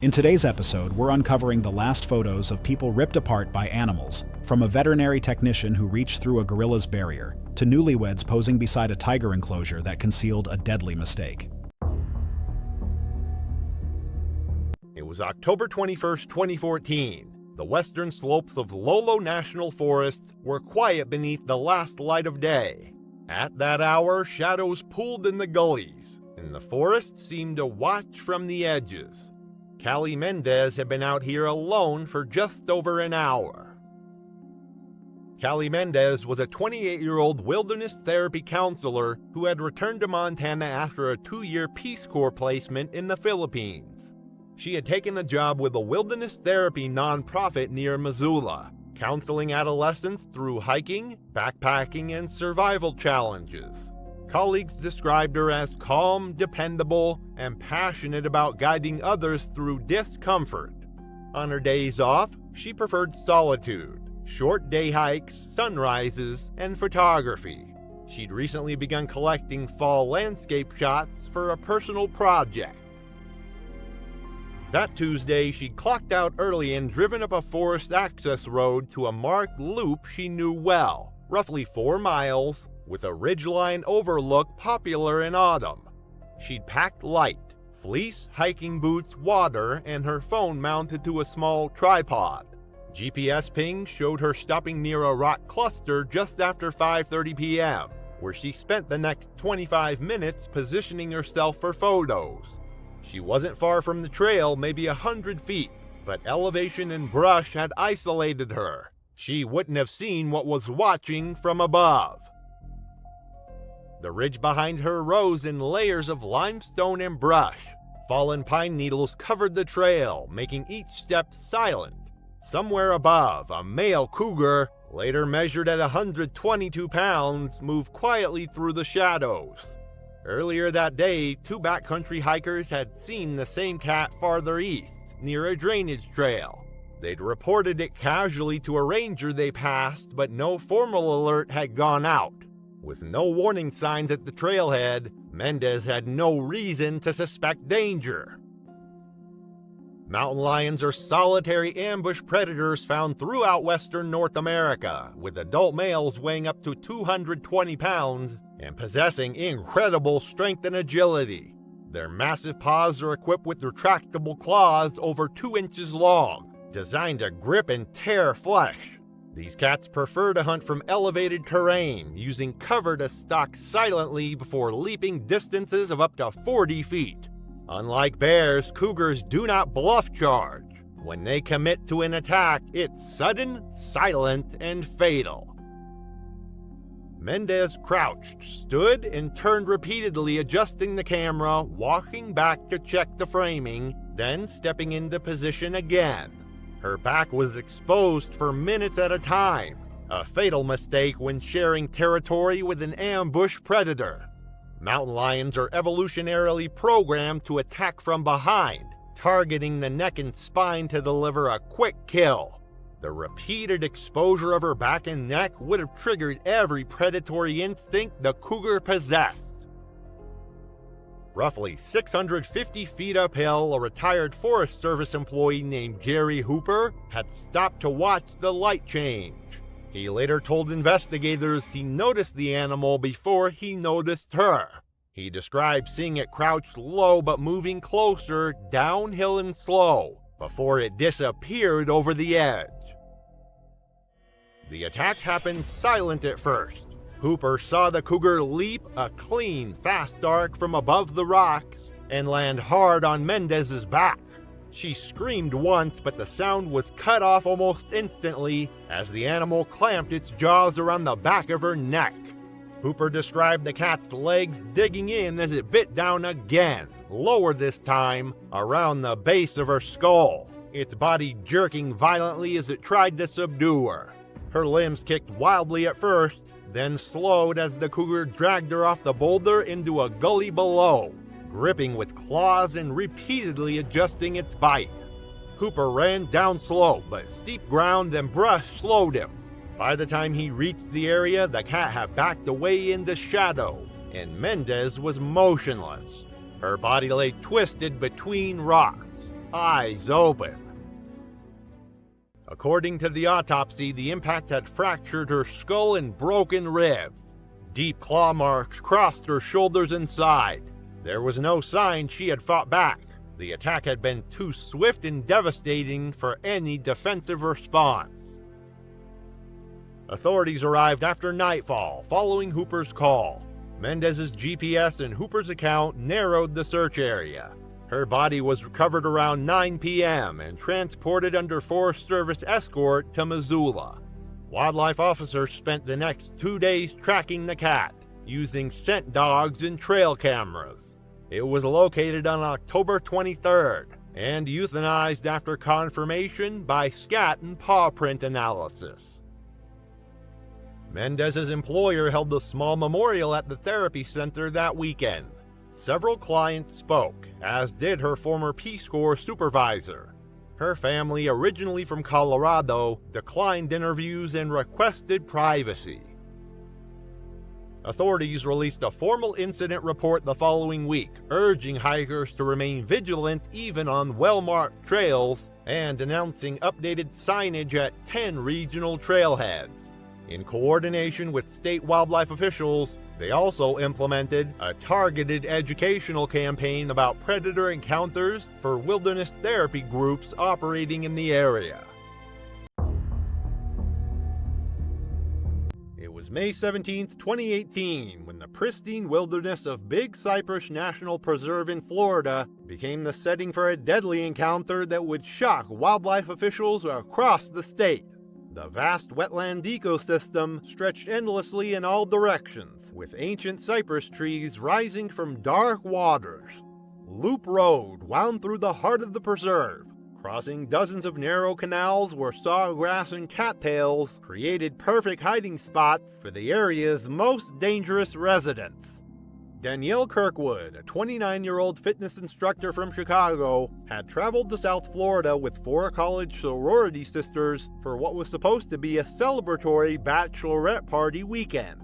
In today's episode, we're uncovering the last photos of people ripped apart by animals, from a veterinary technician who reached through a gorilla's barrier, to newlyweds posing beside a tiger enclosure that concealed a deadly mistake. It was October 21st, 2014. The western slopes of Lolo National Forest were quiet beneath the last light of day. At that hour, shadows pooled in the gullies, and the forest seemed to watch from the edges. Callie Mendez had been out here alone for just over an hour. Callie Mendez was a 28-year-old wilderness therapy counselor who had returned to Montana after a 2-year Peace Corps placement in the Philippines. She had taken a job with a wilderness therapy nonprofit near Missoula, counseling adolescents through hiking, backpacking, and survival challenges. Colleagues described her as calm, dependable, and passionate about guiding others through discomfort. On her days off, she preferred solitude, short day hikes, sunrises, and photography. She'd recently begun collecting fall landscape shots for a personal project. That Tuesday, she clocked out early and driven up a forest access road to a marked loop she knew well, roughly 4 miles, with a ridgeline overlook popular in autumn. She'd packed light, fleece, hiking boots, water, and her phone mounted to a small tripod. GPS ping showed her stopping near a rock cluster just after 5:30 p.m., where she spent the next 25 minutes positioning herself for photos. She wasn't far from the trail, maybe 100 feet, but elevation and brush had isolated her. She wouldn't have seen what was watching from above. The ridge behind her rose in layers of limestone and brush. Fallen pine needles covered the trail, making each step silent. Somewhere above, a male cougar, later measured at 122 pounds, moved quietly through the shadows. Earlier that day, 2 backcountry hikers had seen the same cat farther east, near a drainage trail. They'd reported it casually to a ranger they passed, but no formal alert had gone out. With no warning signs at the trailhead, Mendez had no reason to suspect danger. Mountain lions are solitary ambush predators found throughout western North America, with adult males weighing up to 220 pounds and possessing incredible strength and agility. Their massive paws are equipped with retractable claws over 2 inches long, designed to grip and tear flesh. These cats prefer to hunt from elevated terrain, using cover to stalk silently before leaping distances of up to 40 feet. Unlike bears, cougars do not bluff charge. When they commit to an attack, it's sudden, silent, and fatal. Mendez crouched, stood, and turned repeatedly, adjusting the camera, walking back to check the framing, then stepping into position again. Her back was exposed for minutes at a time, a fatal mistake when sharing territory with an ambush predator. Mountain lions are evolutionarily programmed to attack from behind, targeting the neck and spine to deliver a quick kill. The repeated exposure of her back and neck would have triggered every predatory instinct the cougar possessed. Roughly 650 feet uphill, a retired Forest Service employee named Jerry Hooper had stopped to watch the light change. He later told investigators he noticed the animal before he noticed her. He described seeing it crouched low but moving closer, downhill and slow, before it disappeared over the edge. The attack happened silent at first. Hooper saw the cougar leap a clean, fast arc from above the rocks and land hard on Mendez's back. She screamed once, but the sound was cut off almost instantly as the animal clamped its jaws around the back of her neck. Hooper described the cat's legs digging in as it bit down again, lower this time, around the base of her skull, its body jerking violently as it tried to subdue her. Her limbs kicked wildly at first, then slowed as the cougar dragged her off the boulder into a gully below, gripping with claws and repeatedly adjusting its bite. Hooper ran down slow, but steep ground and brush slowed him. By the time he reached the area, the cat had backed away into shadow, and Mendez was motionless. Her body lay twisted between rocks. eyes open. According to the autopsy, the impact had fractured her skull and broken ribs. Deep claw marks crossed her shoulders and side. There was no sign she had fought back. The attack had been too swift and devastating for any defensive response. Authorities arrived after nightfall, following Hooper's call. Mendez's GPS and Hooper's account narrowed the search area. Her body was recovered around 9 p.m. and transported under Forest Service escort to Missoula. Wildlife officers spent the next 2 days tracking the cat, using scent dogs and trail cameras. It was located on October 23rd and euthanized after confirmation by scat and paw print analysis. Mendez's employer held a small memorial at the therapy center that weekend. Several clients spoke, as did her former Peace Corps supervisor. Her family, originally from Colorado, declined interviews and requested privacy. Authorities released a formal incident report the following week, urging hikers to remain vigilant even on well-marked trails and announcing updated signage at 10 regional trailheads. In coordination with state wildlife officials, they also implemented a targeted educational campaign about predator encounters for wilderness therapy groups operating in the area. It was May 17, 2018, when the pristine wilderness of Big Cypress National Preserve in Florida became the setting for a deadly encounter that would shock wildlife officials across the state. The vast wetland ecosystem stretched endlessly in all directions, with ancient cypress trees rising from dark waters. Loop Road wound through the heart of the preserve, crossing dozens of narrow canals where sawgrass and cattails created perfect hiding spots for the area's most dangerous residents. Danielle Kirkwood, a 29-year-old fitness instructor from Chicago, had traveled to South Florida with 4 college sorority sisters for what was supposed to be a celebratory bachelorette party weekend.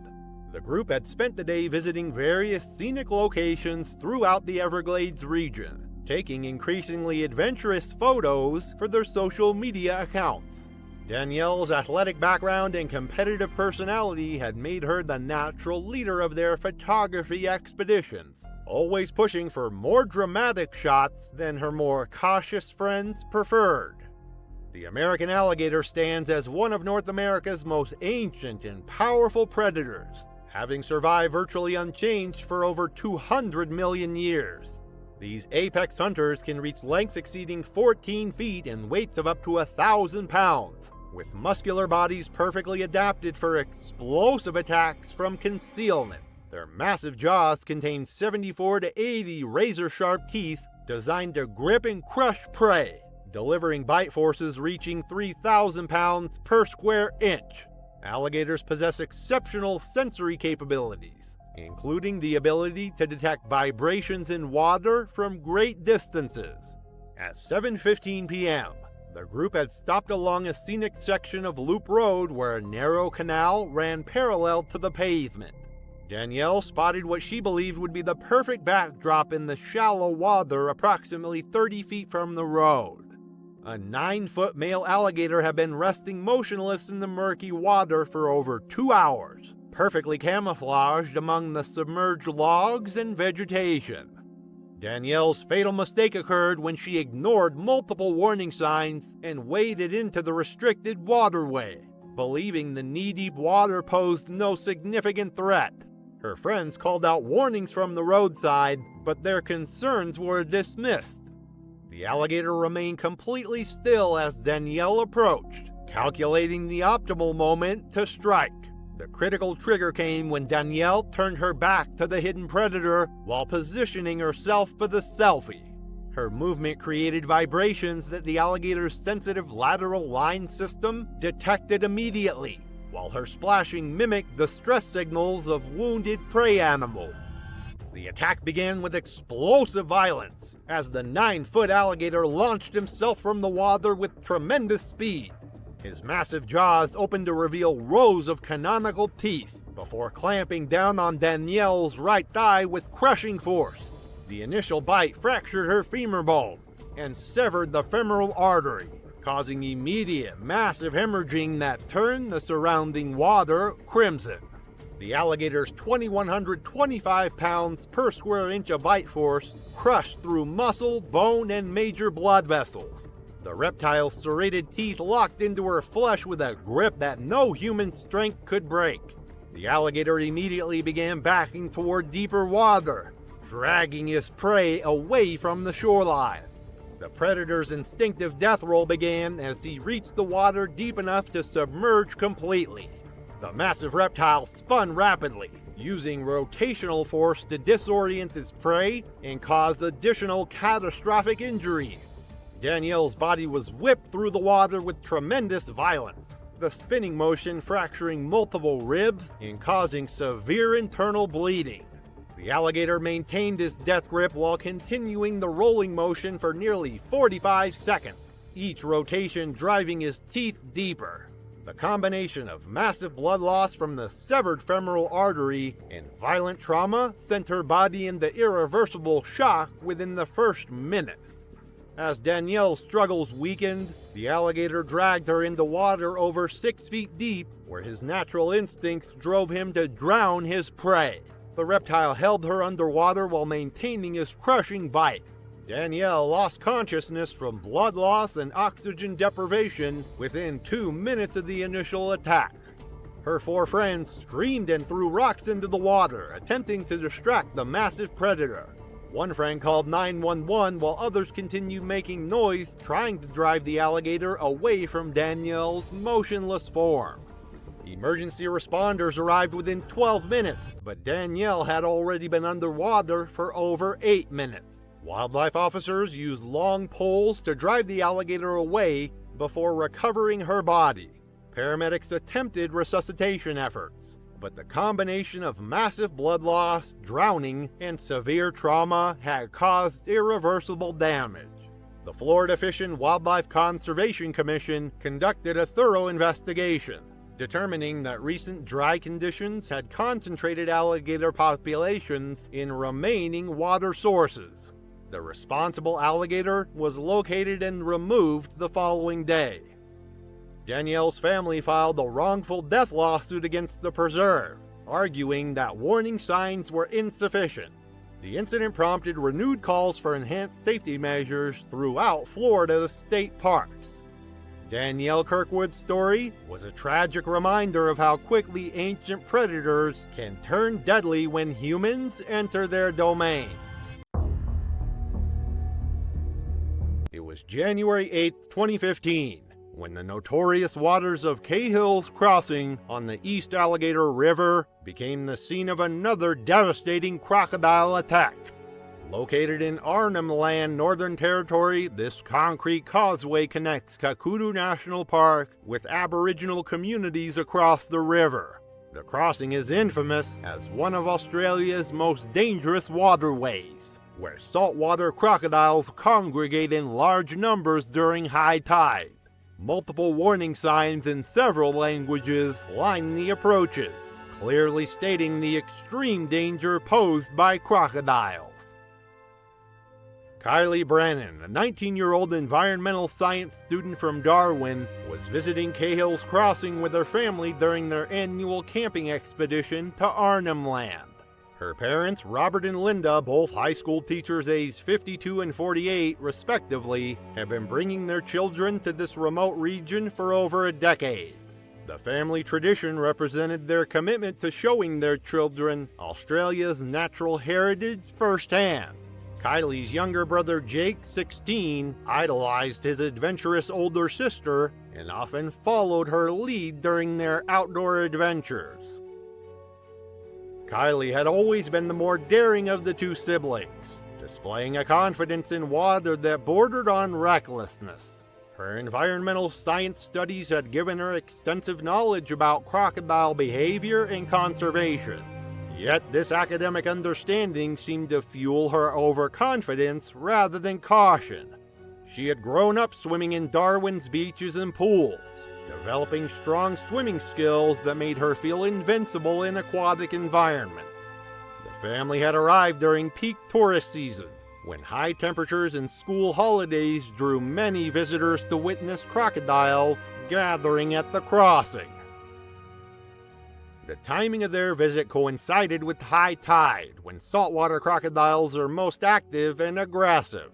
The group had spent the day visiting various scenic locations throughout the Everglades region, taking increasingly adventurous photos for their social media accounts. Danielle's athletic background and competitive personality had made her the natural leader of their photography expeditions, always pushing for more dramatic shots than her more cautious friends preferred. The American alligator stands as one of North America's most ancient and powerful predators, having survived virtually unchanged for over 200 million years. These apex hunters can reach lengths exceeding 14 feet and weights of up to 1,000 pounds, with muscular bodies perfectly adapted for explosive attacks from concealment. Their massive jaws contain 74 to 80 razor-sharp teeth designed to grip and crush prey, delivering bite forces reaching 3,000 pounds per square inch. Alligators possess exceptional sensory capabilities, including the ability to detect vibrations in water from great distances. At 7:15 p.m., the group had stopped along a scenic section of Loop Road where a narrow canal ran parallel to the pavement. Danielle spotted what she believed would be the perfect backdrop in the shallow water approximately 30 feet from the road. A 9-foot male alligator had been resting motionless in the murky water for over 2 hours, perfectly camouflaged among the submerged logs and vegetation. Danielle's fatal mistake occurred when she ignored multiple warning signs and waded into the restricted waterway, believing the knee-deep water posed no significant threat. Her friends called out warnings from the roadside, but their concerns were dismissed. The alligator remained completely still as Danielle approached, calculating the optimal moment to strike. The critical trigger came when Danielle turned her back to the hidden predator while positioning herself for the selfie. Her movement created vibrations that the alligator's sensitive lateral line system detected immediately, while her splashing mimicked the stress signals of wounded prey animals. The attack began with explosive violence as the 9-foot alligator launched himself from the water with tremendous speed. His massive jaws opened to reveal rows of canonical teeth before clamping down on Danielle's right thigh with crushing force. The initial bite fractured her femur bone, and severed the femoral artery, causing immediate massive hemorrhaging that turned the surrounding water crimson. The alligator's 2,125 pounds per square inch of bite force crushed through muscle, bone, and major blood vessels. The reptile's serrated teeth locked into her flesh with a grip that no human strength could break. The alligator immediately began backing toward deeper water, dragging his prey away from the shoreline. The predator's instinctive death roll began as he reached the water deep enough to submerge completely. The massive reptile spun rapidly, using rotational force to disorient his prey and cause additional catastrophic injuries. Danielle's body was whipped through the water with tremendous violence, the spinning motion fracturing multiple ribs and causing severe internal bleeding. The alligator maintained his death grip while continuing the rolling motion for nearly 45 seconds, each rotation driving his teeth deeper. The combination of massive blood loss from the severed femoral artery and violent trauma sent her body into irreversible shock within the first minute. As Danielle's struggles weakened, the alligator dragged her into water over 6 feet deep, where his natural instincts drove him to drown his prey. The reptile held her underwater while maintaining his crushing bite. Danielle lost consciousness from blood loss and oxygen deprivation within 2 minutes of the initial attack. Her 4 friends screamed and threw rocks into the water, attempting to distract the massive predator. One friend called 911 while others continued making noise, trying to drive the alligator away from Danielle's motionless form. Emergency responders arrived within 12 minutes, but Danielle had already been underwater for over 8 minutes. Wildlife officers used long poles to drive the alligator away before recovering her body. Paramedics attempted resuscitation efforts, but the combination of massive blood loss, drowning, and severe trauma had caused irreversible damage. The Florida Fish and Wildlife Conservation Commission conducted a thorough investigation, determining that recent dry conditions had concentrated alligator populations in remaining water sources. The responsible alligator was located and removed the following day. Danielle's family filed a wrongful death lawsuit against the preserve, arguing that warning signs were insufficient. The incident prompted renewed calls for enhanced safety measures throughout Florida's state parks. Danielle Kirkwood's story was a tragic reminder of how quickly ancient predators can turn deadly when humans enter their domain. It was January 8, 2015, when the notorious waters of Cahill's Crossing on the East Alligator River became the scene of another devastating crocodile attack. Located in Arnhem Land, Northern Territory, this concrete causeway connects Kakudu National Park with Aboriginal communities across the river. The crossing is infamous as one of Australia's most dangerous waterways, where saltwater crocodiles congregate in large numbers during high tide. Multiple warning signs in several languages line the approaches, clearly stating the extreme danger posed by crocodiles. Kylie Brennan, a 19-year-old environmental science student from Darwin, was visiting Cahill's Crossing with her family during their annual camping expedition to Arnhem Land. Her parents, Robert and Linda, both high school teachers aged 52 and 48 respectively, have been bringing their children to this remote region for over a decade. The family tradition represented their commitment to showing their children Australia's natural heritage firsthand. Kylie's younger brother Jake, 16, idolized his adventurous older sister and often followed her lead during their outdoor adventures. Kylie had always been the more daring of the two siblings, displaying a confidence in water that bordered on recklessness. Her environmental science studies had given her extensive knowledge about crocodile behavior and conservation. Yet this academic understanding seemed to fuel her overconfidence rather than caution. She had grown up swimming in Darwin's beaches and pools, developing strong swimming skills that made her feel invincible in aquatic environments. The family had arrived during peak tourist season, when high temperatures and school holidays drew many visitors to witness crocodiles gathering at the crossing. The timing of their visit coincided with high tide, when saltwater crocodiles are most active and aggressive.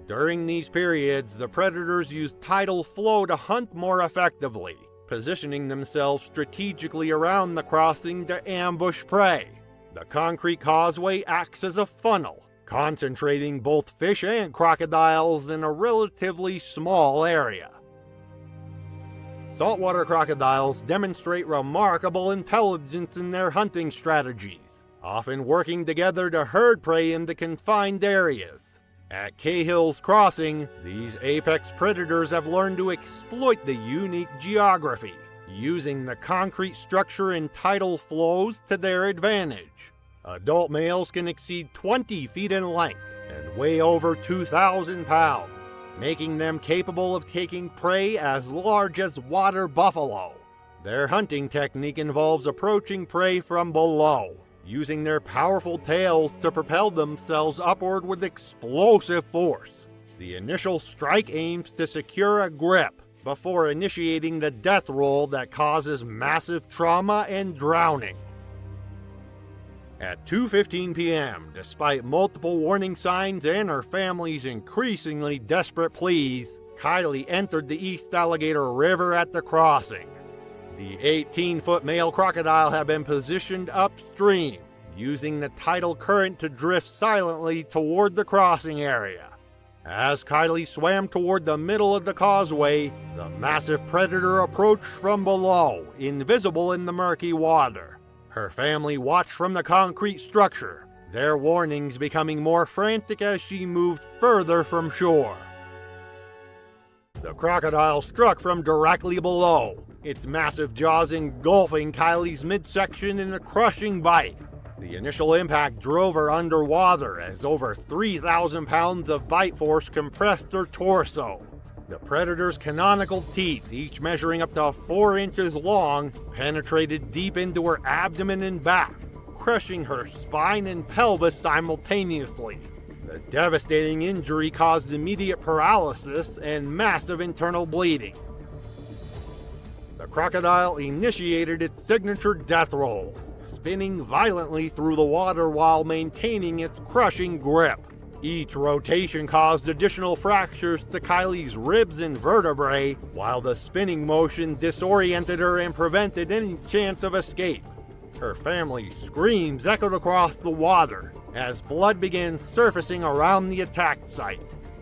During these periods, the predators use tidal flow to hunt more effectively, positioning themselves strategically around the crossing to ambush prey. The concrete causeway acts as a funnel, concentrating both fish and crocodiles in a relatively small area. Saltwater crocodiles demonstrate remarkable intelligence in their hunting strategies, often working together to herd prey into confined areas. At Cahill's Crossing, these apex predators have learned to exploit the unique geography, using the concrete structure and tidal flows to their advantage. Adult males can exceed 20 feet in length and weigh over 2,000 pounds, making them capable of taking prey as large as water buffalo. Their hunting technique involves approaching prey from below, using their powerful tails to propel themselves upward with explosive force. The initial strike aims to secure a grip before initiating the death roll that causes massive trauma and drowning. At 2:15 p.m., despite multiple warning signs and her family's increasingly desperate pleas, Kylie entered the East Alligator River at the crossing. The 18-foot male crocodile had been positioned upstream, using the tidal current to drift silently toward the crossing area. As Kylie swam toward the middle of the causeway, the massive predator approached from below, invisible in the murky water. Her family watched from the concrete structure, their warnings becoming more frantic as she moved further from shore. The crocodile struck from directly below, its massive jaws engulfing Kylie's midsection in a crushing bite. The initial impact drove her underwater as over 3,000 pounds of bite force compressed her torso. The predator's canonical teeth, each measuring up to 4 inches long, penetrated deep into her abdomen and back, crushing her spine and pelvis simultaneously. The devastating injury caused immediate paralysis and massive internal bleeding. The crocodile initiated its signature death roll, spinning violently through the water while maintaining its crushing grip. Each rotation caused additional fractures to Kylie's ribs and vertebrae, while the spinning motion disoriented her and prevented any chance of escape. Her family's screams echoed across the water as blood began surfacing around the attack site.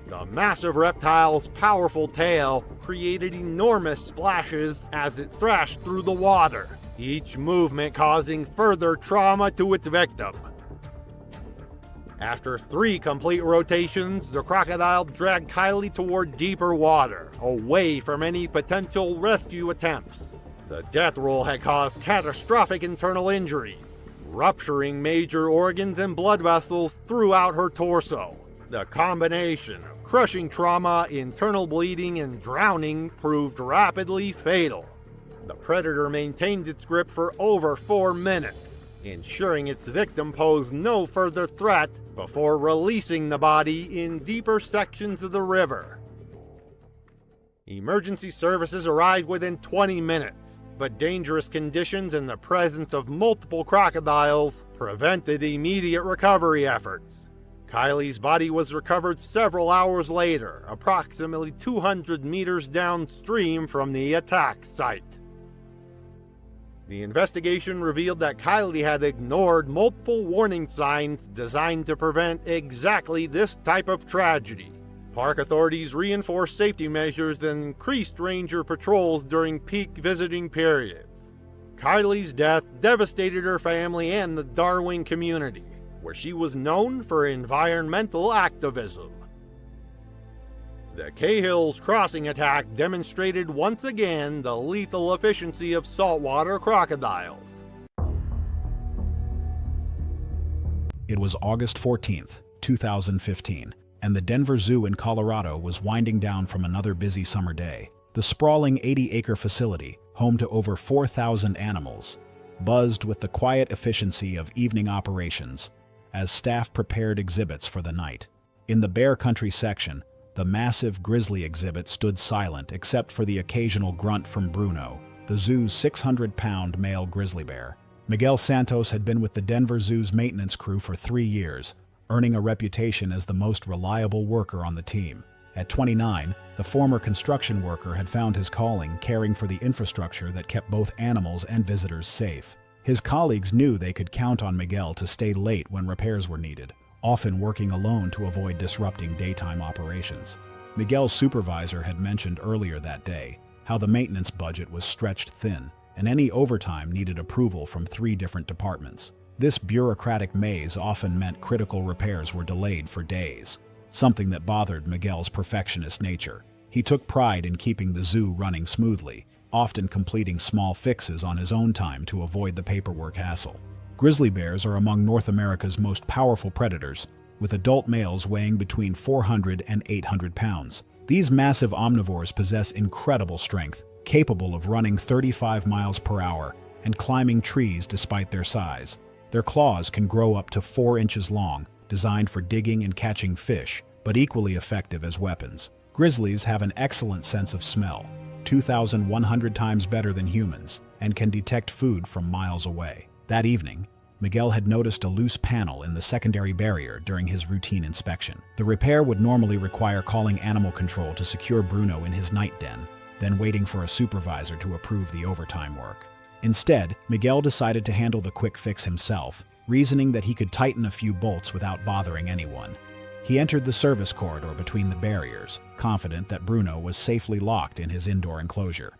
The massive reptile's powerful tail created enormous splashes as it thrashed through the water, each movement causing further trauma to its victim. After 3 complete rotations, the crocodile dragged Kylie toward deeper water, away from any potential rescue attempts. The death roll had caused catastrophic internal injuries, rupturing major organs and blood vessels throughout her torso. The combination of crushing trauma, internal bleeding, and drowning proved rapidly fatal. The predator maintained its grip for over 4 minutes, ensuring its victim posed no further threat before releasing the body in deeper sections of the river. Emergency services arrived within 20 minutes, but dangerous conditions and the presence of multiple crocodiles prevented immediate recovery efforts. Kylie's body was recovered several hours later, approximately 200 meters downstream from the attack site. The investigation revealed that Kylie had ignored multiple warning signs designed to prevent exactly this type of tragedy. Park authorities reinforced safety measures and increased ranger patrols during peak visiting periods. Kylie's death devastated her family and the Darwin community, where she was known for environmental activism. The Cahill's Crossing attack demonstrated once again the lethal efficiency of saltwater crocodiles. It was August 14th, 2015, and the Denver Zoo in Colorado was winding down from another busy summer day. The sprawling 80-acre facility, home to over 4,000 animals, buzzed with the quiet efficiency of evening operations as staff prepared exhibits for the night. In the Bear Country section, the massive grizzly exhibit stood silent except for the occasional grunt from Bruno, the zoo's 600-pound male grizzly bear. Miguel Santos had been with the Denver Zoo's maintenance crew for 3 years, earning a reputation as the most reliable worker on the team. At 29, the former construction worker had found his calling caring for the infrastructure that kept both animals and visitors safe. His colleagues knew they could count on Miguel to stay late when repairs were needed, often working alone to avoid disrupting daytime operations. Miguel's supervisor had mentioned earlier that day how the maintenance budget was stretched thin, and any overtime needed approval from 3 different departments. This bureaucratic maze often meant critical repairs were delayed for days, something that bothered Miguel's perfectionist nature. He took pride in keeping the zoo running smoothly, often completing small fixes on his own time to avoid the paperwork hassle. Grizzly bears are among North America's most powerful predators, with adult males weighing between 400 and 800 pounds. These massive omnivores possess incredible strength, capable of running 35 miles per hour and climbing trees despite their size. Their claws can grow up to 4 inches long, designed for digging and catching fish, but equally effective as weapons. Grizzlies have an excellent sense of smell, 2,100 times better than humans, and can detect food from miles away. That evening, Miguel had noticed a loose panel in the secondary barrier during his routine inspection. The repair would normally require calling animal control to secure Bruno in his night den, then waiting for a supervisor to approve the overtime work. Instead, Miguel decided to handle the quick fix himself, reasoning that he could tighten a few bolts without bothering anyone. He entered the service corridor between the barriers, confident that Bruno was safely locked in his indoor enclosure.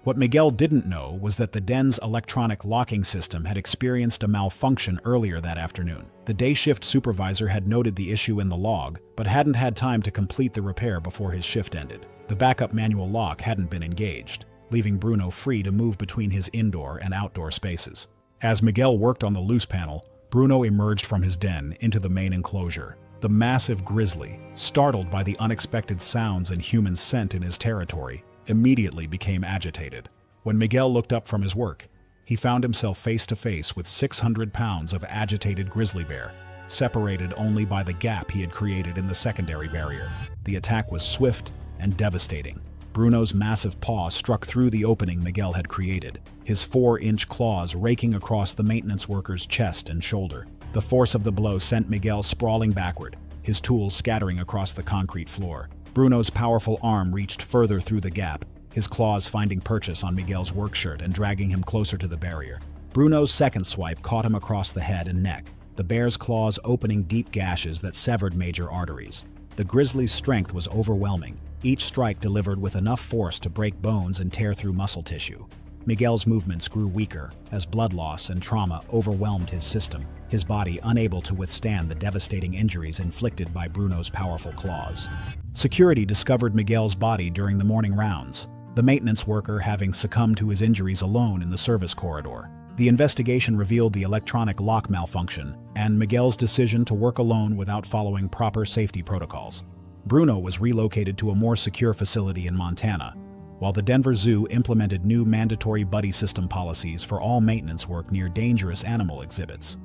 What Miguel didn't know was that the den's electronic locking system had experienced a malfunction earlier that afternoon. The day shift supervisor had noted the issue in the log, but hadn't had time to complete the repair before his shift ended. The backup manual lock hadn't been engaged, leaving Bruno free to move between his indoor and outdoor spaces. As Miguel worked on the loose panel, Bruno emerged from his den into the main enclosure. The massive grizzly, startled by the unexpected sounds and human scent in his territory, immediately became agitated. When Miguel looked up from his work, he found himself face to face with 600 pounds of agitated grizzly bear, separated only by the gap he had created in the secondary barrier. The attack was swift and devastating. Bruno's massive paw struck through the opening Miguel had created, his 4-inch claws raking across the maintenance worker's chest and shoulder. The force of the blow sent Miguel sprawling backward, his tools scattering across the concrete floor. Bruno's powerful arm reached further through the gap, his claws finding purchase on Miguel's work shirt and dragging him closer to the barrier. Bruno's second swipe caught him across the head and neck, the bear's claws opening deep gashes that severed major arteries. The grizzly's strength was overwhelming, each strike delivered with enough force to break bones and tear through muscle tissue. Miguel's movements grew weaker as blood loss and trauma overwhelmed his system, his body unable to withstand the devastating injuries inflicted by Bruno's powerful claws. Security discovered Miguel's body during the morning rounds, the maintenance worker having succumbed to his injuries alone in the service corridor. The investigation revealed the electronic lock malfunction and Miguel's decision to work alone without following proper safety protocols. Bruno was relocated to a more secure facility in Montana, while the Denver Zoo implemented new mandatory buddy system policies for all maintenance work near dangerous animal exhibits.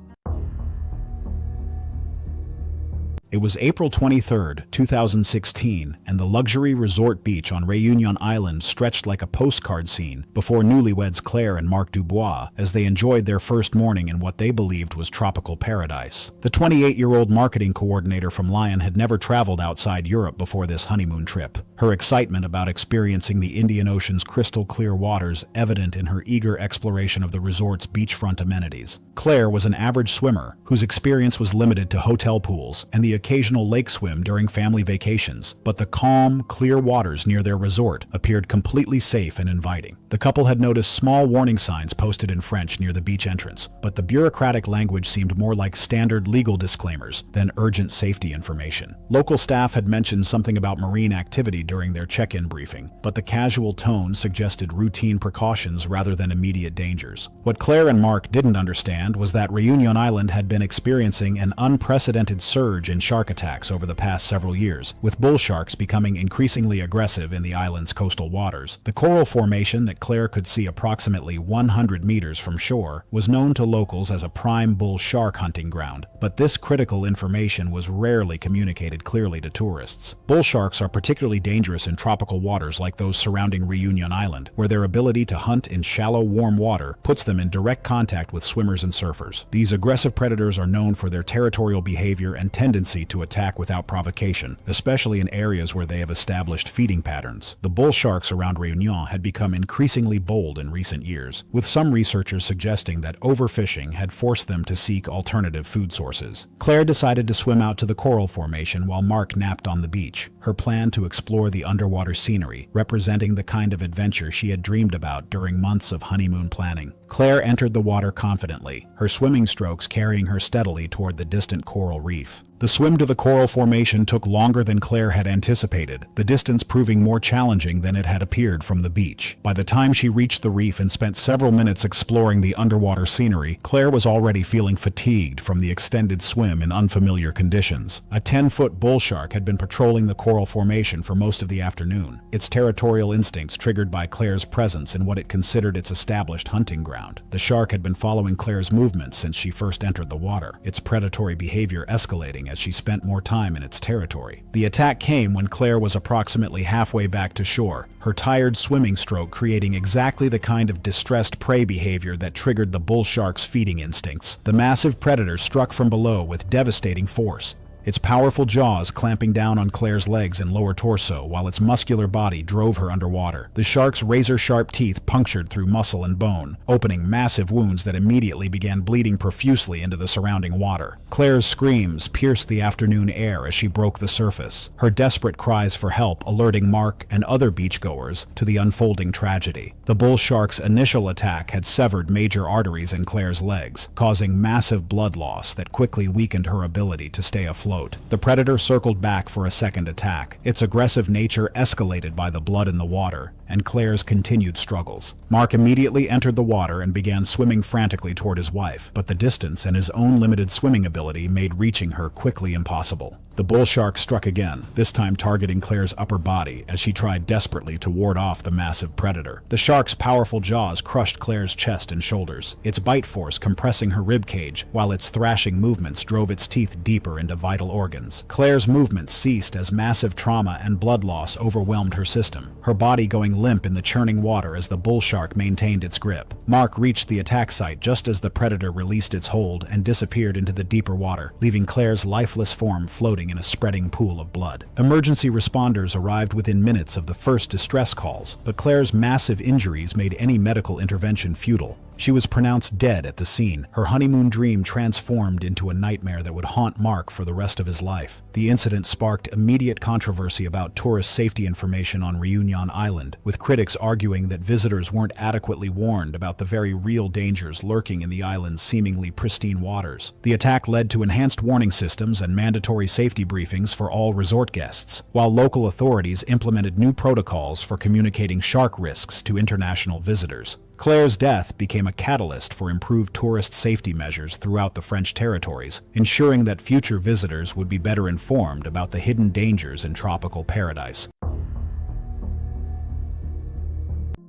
It was April 23, 2016, and the luxury resort beach on Réunion Island stretched like a postcard scene before newlyweds Claire and Marc Dubois as they enjoyed their first morning in what they believed was tropical paradise. The 28-year-old marketing coordinator from Lion had never traveled outside Europe before this honeymoon trip, her excitement about experiencing the Indian Ocean's crystal-clear waters evident in her eager exploration of the resort's beachfront amenities. Claire was an average swimmer whose experience was limited to hotel pools and the occasional lake swim during family vacations, but the calm, clear waters near their resort appeared completely safe and inviting. The couple had noticed small warning signs posted in French near the beach entrance, but the bureaucratic language seemed more like standard legal disclaimers than urgent safety information. Local staff had mentioned something about marine activity during their check-in briefing, but the casual tone suggested routine precautions rather than immediate dangers. What Claire and Marc didn't understand was that Réunion Island had been experiencing an unprecedented surge in shark attacks over the past several years, with bull sharks becoming increasingly aggressive in the island's coastal waters. The coral formation that Claire could see approximately 100 meters from shore was known to locals as a prime bull shark hunting ground, but this critical information was rarely communicated clearly to tourists. Bull sharks are particularly dangerous in tropical waters like those surrounding Reunion Island, where their ability to hunt in shallow, warm water puts them in direct contact with swimmers and surfers. These aggressive predators are known for their territorial behavior and tendency to attack without provocation, especially in areas where they have established feeding patterns. The bull sharks around Reunion had become increasingly bold in recent years, with some researchers suggesting that overfishing had forced them to seek alternative food sources. Claire decided to swim out to the coral formation while Mark napped on the beach, her plan to explore the underwater scenery, representing the kind of adventure she had dreamed about during months of honeymoon planning. Claire entered the water confidently, her swimming strokes carrying her steadily toward the distant coral reef. The swim to the coral formation took longer than Claire had anticipated, the distance proving more challenging than it had appeared from the beach. By the time she reached the reef and spent several minutes exploring the underwater scenery, Claire was already feeling fatigued from the extended swim in unfamiliar conditions. A 10-foot bull shark had been patrolling the coral formation for most of the afternoon, its territorial instincts triggered by Claire's presence in what it considered its established hunting ground. The shark had been following Claire's movements since she first entered the water, its predatory behavior escalating as she spent more time in its territory. The attack came when Claire was approximately halfway back to shore, her tired swimming stroke creating exactly the kind of distressed prey behavior that triggered the bull shark's feeding instincts. The massive predator struck from below with devastating force, its powerful jaws clamping down on Claire's legs and lower torso while its muscular body drove her underwater. The shark's razor-sharp teeth punctured through muscle and bone, opening massive wounds that immediately began bleeding profusely into the surrounding water. Claire's screams pierced the afternoon air as she broke the surface, her desperate cries for help alerting Mark and other beachgoers to the unfolding tragedy. The bull shark's initial attack had severed major arteries in Claire's legs, causing massive blood loss that quickly weakened her ability to stay afloat. The predator circled back for a second attack, its aggressive nature escalated by the blood in the water and Claire's continued struggles. Mark immediately entered the water and began swimming frantically toward his wife, but the distance and his own limited swimming ability made reaching her quickly impossible. The bull shark struck again, this time targeting Claire's upper body as she tried desperately to ward off the massive predator. The shark's powerful jaws crushed Claire's chest and shoulders, its bite force compressing her rib cage, while its thrashing movements drove its teeth deeper into vital organs. Claire's movements ceased as massive trauma and blood loss overwhelmed her system, her body going limp in the churning water as the bull shark maintained its grip. Mark reached the attack site just as the predator released its hold and disappeared into the deeper water, leaving Claire's lifeless form floating in a spreading pool of blood. Emergency responders arrived within minutes of the first distress calls, but Claire's massive injuries made any medical intervention futile. She was pronounced dead at the scene, her honeymoon dream transformed into a nightmare that would haunt Mark for the rest of his life. The incident sparked immediate controversy about tourist safety information on Reunion Island, with critics arguing that visitors weren't adequately warned about the very real dangers lurking in the island's seemingly pristine waters. The attack led to enhanced warning systems and mandatory safety briefings for all resort guests, while local authorities implemented new protocols for communicating shark risks to international visitors. Claire's death became a catalyst for improved tourist safety measures throughout the French territories, ensuring that future visitors would be better informed about the hidden dangers in tropical paradise.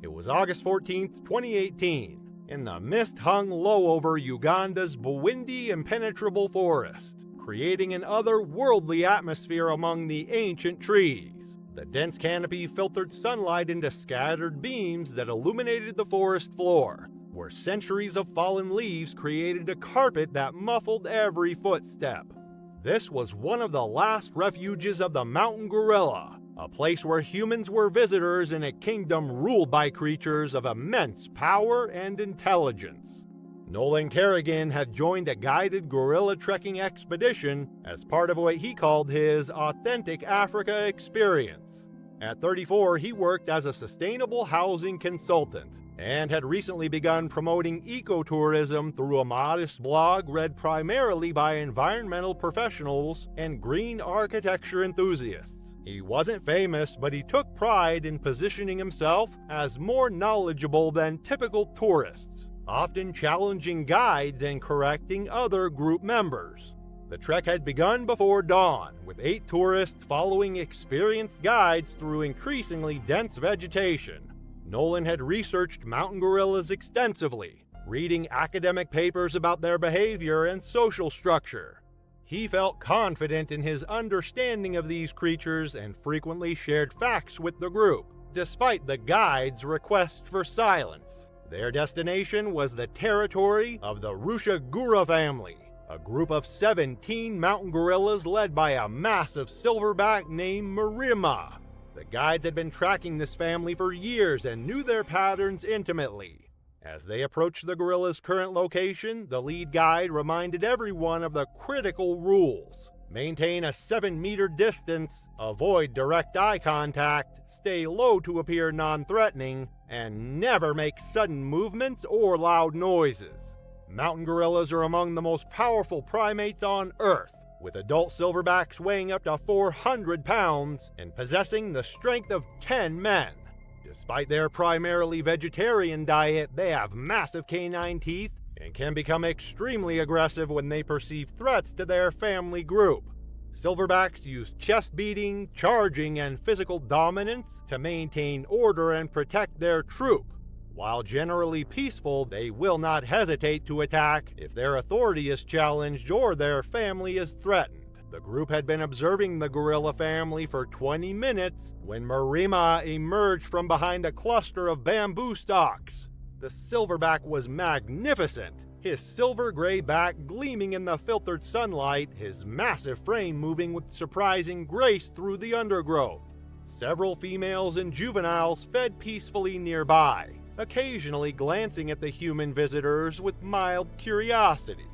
It was August 14th, 2018, and the mist hung low over Uganda's Bwindi impenetrable forest, creating an otherworldly atmosphere among the ancient trees. The dense canopy filtered sunlight into scattered beams that illuminated the forest floor, where centuries of fallen leaves created a carpet that muffled every footstep. This was one of the last refuges of the mountain gorilla, a place where humans were visitors in a kingdom ruled by creatures of immense power and intelligence. Nolan Kerrigan had joined a guided gorilla trekking expedition as part of what he called his Authentic Africa experience. At 34, he worked as a sustainable housing consultant and had recently begun promoting ecotourism through a modest blog read primarily by environmental professionals and green architecture enthusiasts. He wasn't famous, but he took pride in positioning himself as more knowledgeable than typical tourists, often challenging guides and correcting other group members. The trek had begun before dawn, with 8 tourists following experienced guides through increasingly dense vegetation. Nolan had researched mountain gorillas extensively, reading academic papers about their behavior and social structure. He felt confident in his understanding of these creatures and frequently shared facts with the group, despite the guide's request for silence. Their destination was the territory of the Rushagura family, a group of 17 mountain gorillas led by a massive silverback named Marima. The guides had been tracking this family for years and knew their patterns intimately. As they approached the gorilla's current location, the lead guide reminded everyone of the critical rules. Maintain a 7-meter distance, avoid direct eye contact, stay low to appear non-threatening, and never make sudden movements or loud noises. Mountain gorillas are among the most powerful primates on Earth, with adult silverbacks weighing up to 400 pounds and possessing the strength of 10 men. Despite their primarily vegetarian diet, they have massive canine teeth and can become extremely aggressive when they perceive threats to their family group. Silverbacks use chest beating, charging, and physical dominance to maintain order and protect their troop. While generally peaceful, they will not hesitate to attack if their authority is challenged or their family is threatened. The group had been observing the gorilla family for 20 minutes when Marima emerged from behind a cluster of bamboo stalks. The silverback was magnificent, his silver-gray back gleaming in the filtered sunlight, his massive frame moving with surprising grace through the undergrowth. Several females and juveniles fed peacefully nearby, occasionally glancing at the human visitors with mild curiosity.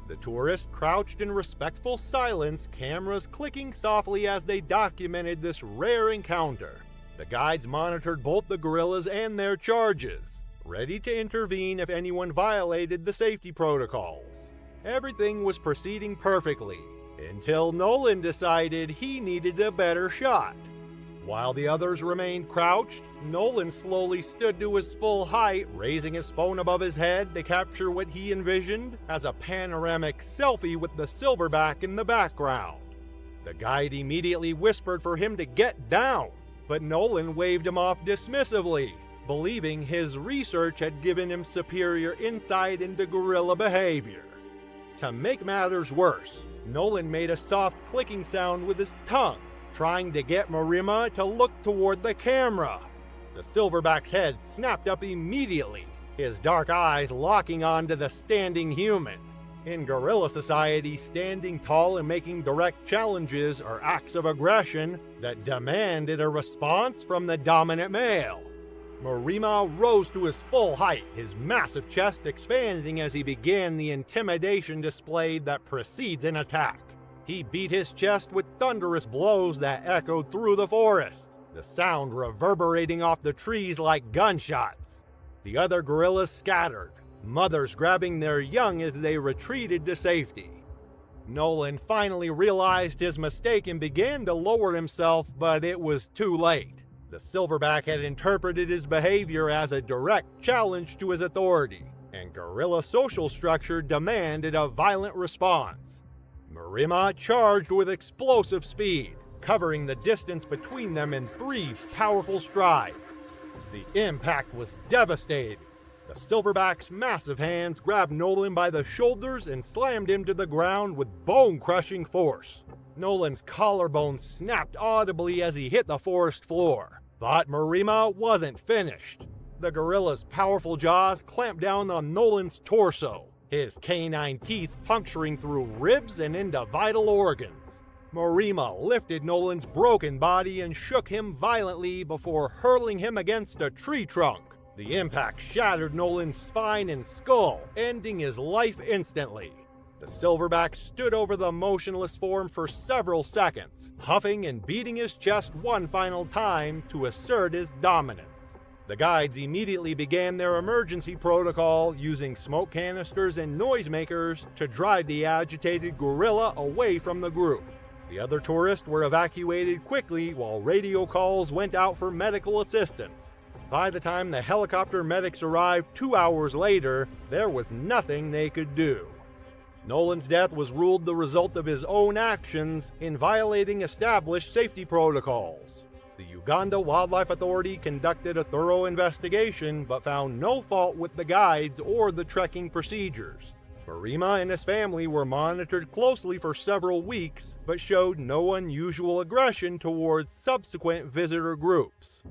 The tourists crouched in respectful silence, cameras clicking softly as they documented this rare encounter. The guides monitored both the gorillas and their charges, ready to intervene if anyone violated the safety protocols. Everything was proceeding perfectly, until Nolan decided he needed a better shot. While the others remained crouched, Nolan slowly stood to his full height, raising his phone above his head to capture what he envisioned as a panoramic selfie with the silverback in the background. The guide immediately whispered for him to get down, but Nolan waved him off dismissively, believing his research had given him superior insight into gorilla behavior. To make matters worse, Nolan made a soft clicking sound with his tongue, trying to get Marima to look toward the camera. The silverback's head snapped up immediately, his dark eyes locking onto the standing human. In gorilla society, standing tall and making direct challenges are acts of aggression that demanded a response from the dominant male. Marima rose to his full height, his massive chest expanding as he began the intimidation display that precedes an attack. He beat his chest with thunderous blows that echoed through the forest, the sound reverberating off the trees like gunshots. The other gorillas scattered, mothers grabbing their young as they retreated to safety. Nolan finally realized his mistake and began to lower himself, but it was too late. The silverback had interpreted his behavior as a direct challenge to his authority, and gorilla social structure demanded a violent response. Marima charged with explosive speed, covering the distance between them in 3 powerful strides. The impact was devastating. The silverback's massive hands grabbed Nolan by the shoulders and slammed him to the ground with bone-crushing force. Nolan's collarbone snapped audibly as he hit the forest floor, but Marima wasn't finished. The gorilla's powerful jaws clamped down on Nolan's torso, his canine teeth puncturing through ribs and into vital organs. Marima lifted Nolan's broken body and shook him violently before hurling him against a tree trunk. The impact shattered Nolan's spine and skull, ending his life instantly. The silverback stood over the motionless form for several seconds, huffing and beating his chest one final time to assert his dominance. The guides immediately began their emergency protocol, using smoke canisters and noisemakers to drive the agitated gorilla away from the group. The other tourists were evacuated quickly while radio calls went out for medical assistance. By the time the helicopter medics arrived 2 hours later, there was nothing they could do. Nolan's death was ruled the result of his own actions in violating established safety protocols. The Uganda Wildlife Authority conducted a thorough investigation but found no fault with the guides or the trekking procedures. Marima and his family were monitored closely for several weeks but showed no unusual aggression towards subsequent visitor groups.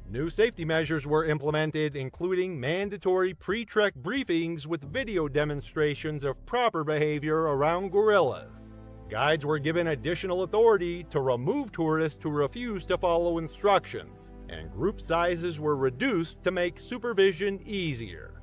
New safety measures were implemented, including mandatory pre-trek briefings with video demonstrations of proper behavior around gorillas. Guides were given additional authority to remove tourists who refuse to follow instructions, and group sizes were reduced to make supervision easier.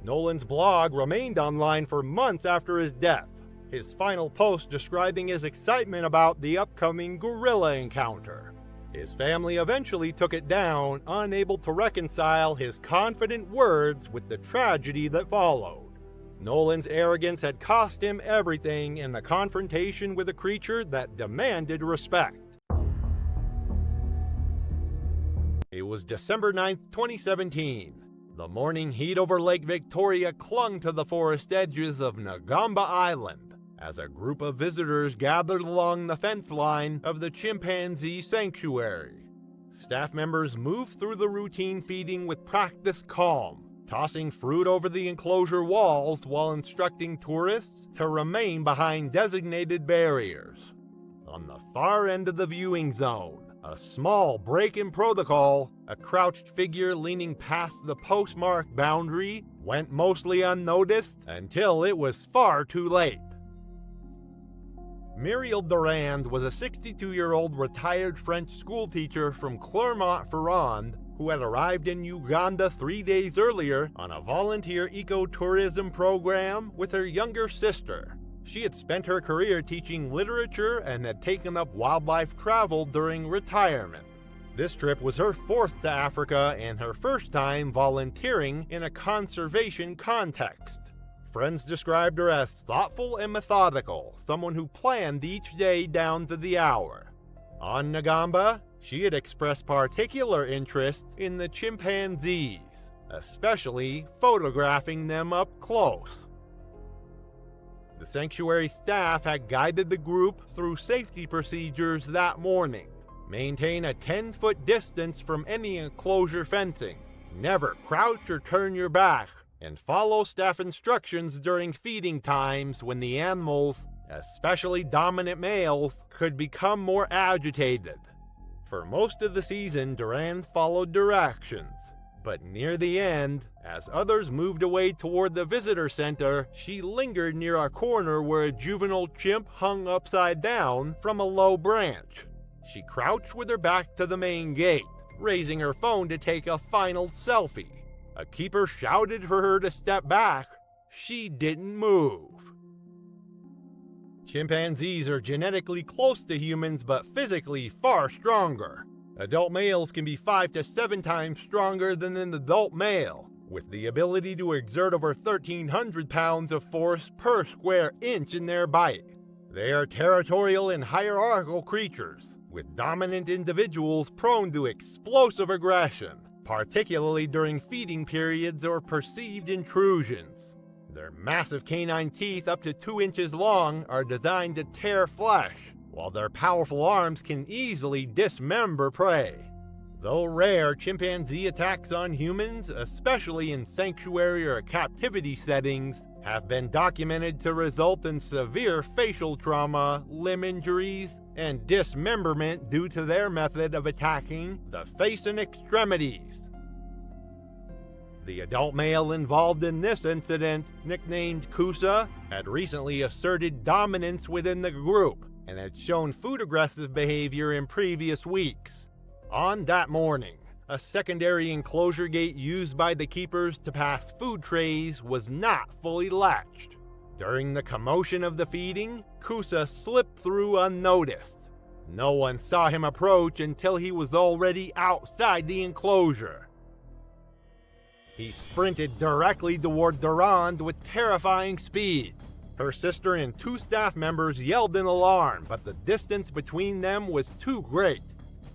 Nolan's blog remained online for months after his death, his final post describing his excitement about the upcoming gorilla encounter. His family eventually took it down, unable to reconcile his confident words with the tragedy that followed. Nolan's arrogance had cost him everything in the confrontation with a creature that demanded respect. It was December 9, 2017. The morning heat over Lake Victoria clung to the forest edges of Ngamba Island as a group of visitors gathered along the fence line of the chimpanzee sanctuary. Staff members moved through the routine feeding with practiced calm, tossing fruit over the enclosure walls while instructing tourists to remain behind designated barriers. On the far end of the viewing zone, a small break in protocol, a crouched figure leaning past the postmark boundary, went mostly unnoticed until it was far too late. Muriel Durand was a 62-year-old retired French schoolteacher from Clermont-Ferrand who had arrived in Uganda 3 days earlier on a volunteer ecotourism program with her younger sister. She had spent her career teaching literature and had taken up wildlife travel during retirement. This trip was her fourth to Africa and her first time volunteering in a conservation context. Friends described her as thoughtful and methodical, someone who planned each day down to the hour. On Ngamba, she had expressed particular interest in the chimpanzees, especially photographing them up close. The sanctuary staff had guided the group through safety procedures that morning. Maintain a 10-foot distance from any enclosure fencing. Never crouch or turn your back. And follow staff instructions during feeding times when the animals, especially dominant males, could become more agitated. For most of the season, Durand followed directions, but near the end, as others moved away toward the visitor center, she lingered near a corner where a juvenile chimp hung upside down from a low branch. She crouched with her back to the main gate, raising her phone to take a final selfie. A keeper shouted for her to step back. She didn't move. Chimpanzees are genetically close to humans but physically far stronger. Adult males can be 5 to 7 times stronger than an adult male, with the ability to exert over 1,300 pounds of force per square inch in their bite. They are territorial and hierarchical creatures, with dominant individuals prone to explosive aggression, particularly during feeding periods or perceived intrusions. Their massive canine teeth, up to 2 inches long, are designed to tear flesh, while their powerful arms can easily dismember prey. Though rare, chimpanzee attacks on humans, especially in sanctuary or captivity settings, have been documented to result in severe facial trauma, limb injuries, and dismemberment due to their method of attacking the face and extremities. The adult male involved in this incident, nicknamed Kusa, had recently asserted dominance within the group and had shown food-aggressive behavior in previous weeks. On that morning, a secondary enclosure gate used by the keepers to pass food trays was not fully latched. During the commotion of the feeding, Kusa slipped through unnoticed. No one saw him approach until he was already outside the enclosure. He sprinted directly toward Durand with terrifying speed. Her sister and 2 staff members yelled in alarm, but the distance between them was too great.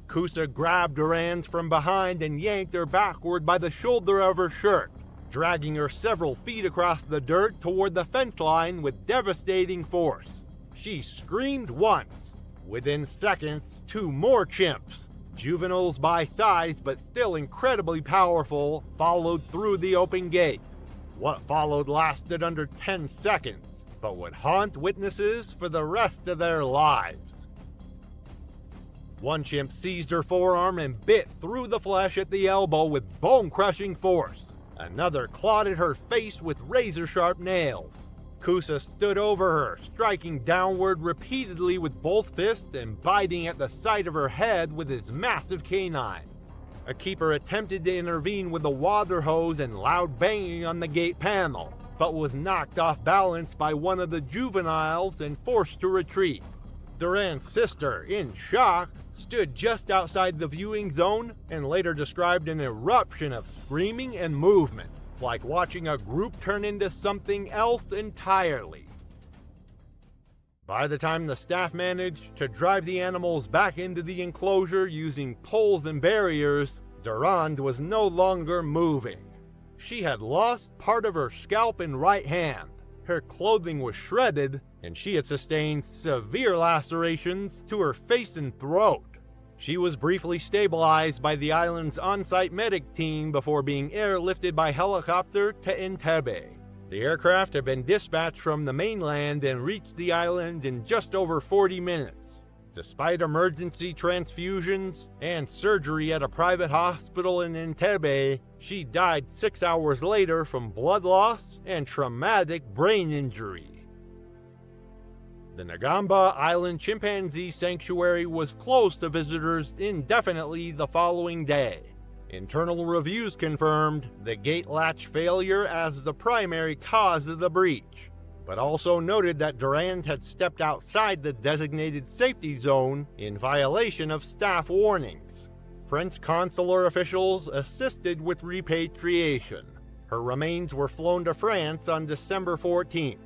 Kusa grabbed Durand from behind and yanked her backward by the shoulder of her shirt. dragging her several feet across the dirt toward the fence line with devastating force. She screamed once. Within seconds, 2 more chimps, juveniles by size but still incredibly powerful, followed through the open gate. What followed lasted under 10 seconds, but would haunt witnesses for the rest of their lives. One chimp seized her forearm and bit through the flesh at the elbow with bone-crushing force. Another clawed at her face with razor-sharp nails. Kusa stood over her, striking downward repeatedly with both fists and biting at the side of her head with his massive canines. A keeper attempted to intervene with a water hose and loud banging on the gate panel, but was knocked off balance by one of the juveniles and forced to retreat. Duran's sister, in shock, stood just outside the viewing zone and later described an eruption of screaming and movement, like watching a group turn into something else entirely. By the time the staff managed to drive the animals back into the enclosure using poles and barriers, Durand was no longer moving. She had lost part of her scalp and right hand. Her clothing was shredded, and she had sustained severe lacerations to her face and throat. She was briefly stabilized by the island's on-site medic team before being airlifted by helicopter to Entebbe. The aircraft had been dispatched from the mainland and reached the island in just over 40 minutes. Despite emergency transfusions and surgery at a private hospital in Entebbe, she died 6 hours later from blood loss and traumatic brain injury. The Ngamba Island Chimpanzee Sanctuary was closed to visitors indefinitely the following day. Internal reviews confirmed the gate latch failure as the primary cause of the breach, but also noted that Durand had stepped outside the designated safety zone in violation of staff warnings. French consular officials assisted with repatriation. Her remains were flown to France on December 14th.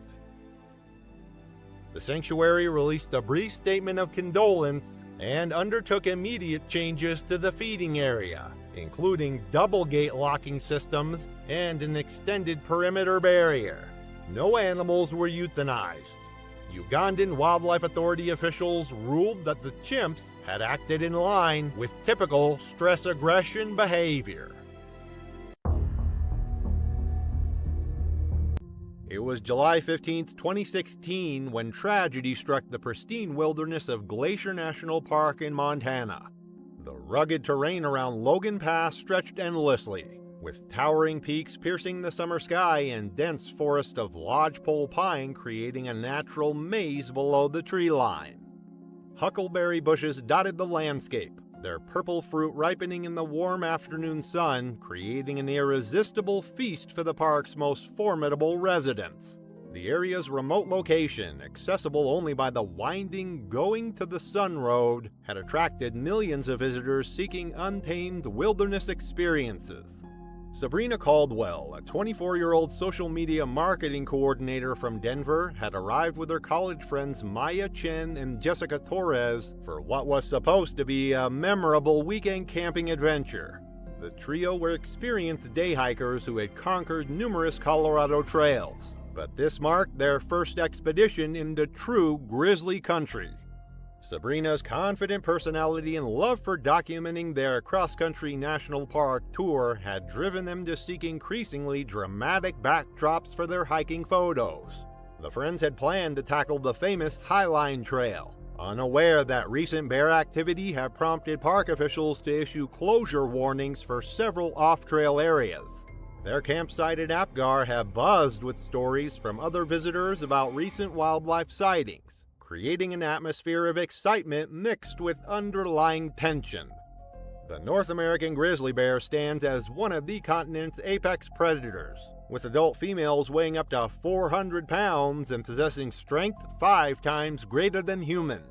The sanctuary released a brief statement of condolence and undertook immediate changes to the feeding area, including double gate locking systems and an extended perimeter barrier. No animals were euthanized. Ugandan Wildlife Authority officials ruled that the chimps had acted in line with typical stress-aggression behavior. It was July 15, 2016, when tragedy struck the pristine wilderness of Glacier National Park in Montana. The rugged terrain around Logan Pass stretched endlessly, with towering peaks piercing the summer sky and dense forest of lodgepole pine creating a natural maze below the tree line. Huckleberry bushes dotted the landscape, their purple fruit ripening in the warm afternoon sun, creating an irresistible feast for the park's most formidable residents. The area's remote location, accessible only by the winding Going to the Sun Road, had attracted millions of visitors seeking untamed wilderness experiences. Sabrina Caldwell, a 24-year-old social media marketing coordinator from Denver, had arrived with her college friends Maya Chen and Jessica Torres for what was supposed to be a memorable weekend camping adventure. The trio were experienced day hikers who had conquered numerous Colorado trails, but this marked their first expedition into true grizzly country. Sabrina's confident personality and love for documenting their cross-country national park tour had driven them to seek increasingly dramatic backdrops for their hiking photos. The friends had planned to tackle the famous Highline Trail, unaware that recent bear activity had prompted park officials to issue closure warnings for several off-trail areas. Their campsite at Apgar had buzzed with stories from other visitors about recent wildlife sightings, creating an atmosphere of excitement mixed with underlying tension. The North American grizzly bear stands as one of the continent's apex predators, with adult females weighing up to 400 pounds and possessing strength 5 times greater than humans.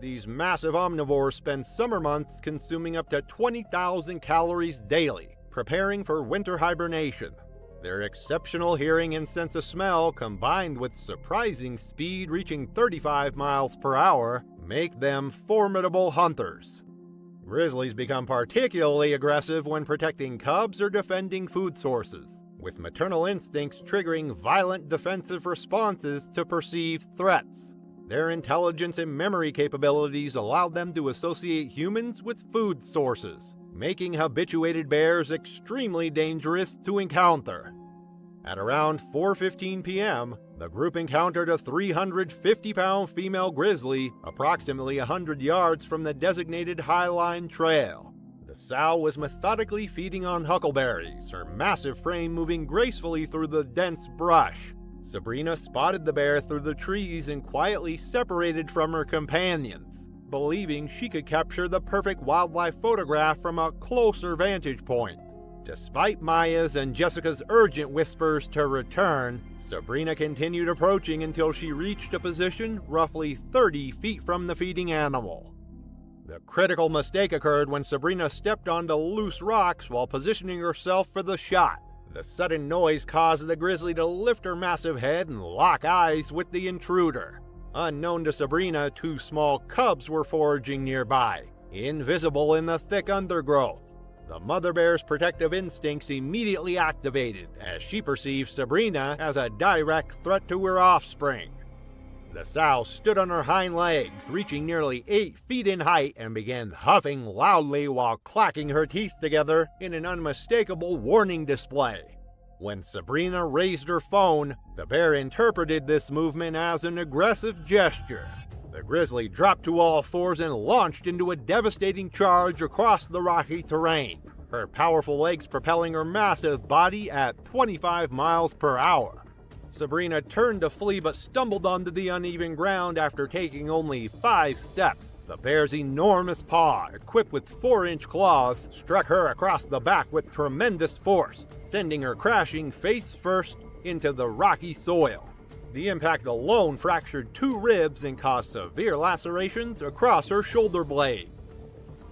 These massive omnivores spend summer months consuming up to 20,000 calories daily, preparing for winter hibernation. Their exceptional hearing and sense of smell, combined with surprising speed reaching 35 miles per hour, make them formidable hunters. Grizzlies become particularly aggressive when protecting cubs or defending food sources, with maternal instincts triggering violent defensive responses to perceived threats. Their intelligence and memory capabilities allowed them to associate humans with food sources, making habituated bears extremely dangerous to encounter. At around 4:15 p.m., the group encountered a 350-pound female grizzly approximately 100 yards from the designated Highline Trail. The sow was methodically feeding on huckleberries, her massive frame moving gracefully through the dense brush. Sabrina spotted the bear through the trees and quietly separated from her companions, believing she could capture the perfect wildlife photograph from a closer vantage point. Despite Maya's and Jessica's urgent whispers to return, Sabrina continued approaching until she reached a position roughly 30 feet from the feeding animal. The critical mistake occurred when Sabrina stepped onto loose rocks while positioning herself for the shot. The sudden noise caused the grizzly to lift her massive head and lock eyes with the intruder. Unknown to Sabrina, 2 small cubs were foraging nearby, invisible in the thick undergrowth. The mother bear's protective instincts immediately activated as she perceived Sabrina as a direct threat to her offspring. The sow stood on her hind legs, reaching nearly 8 feet in height, and began huffing loudly while clacking her teeth together in an unmistakable warning display. When Sabrina raised her phone, the bear interpreted this movement as an aggressive gesture. The grizzly dropped to all fours and launched into a devastating charge across the rocky terrain, her powerful legs propelling her massive body at 25 miles per hour. Sabrina turned to flee but stumbled onto the uneven ground after taking only 5 steps. The bear's enormous paw, equipped with 4-inch claws, struck her across the back with tremendous force, sending her crashing face first into the rocky soil. The impact alone fractured 2 ribs and caused severe lacerations across her shoulder blades.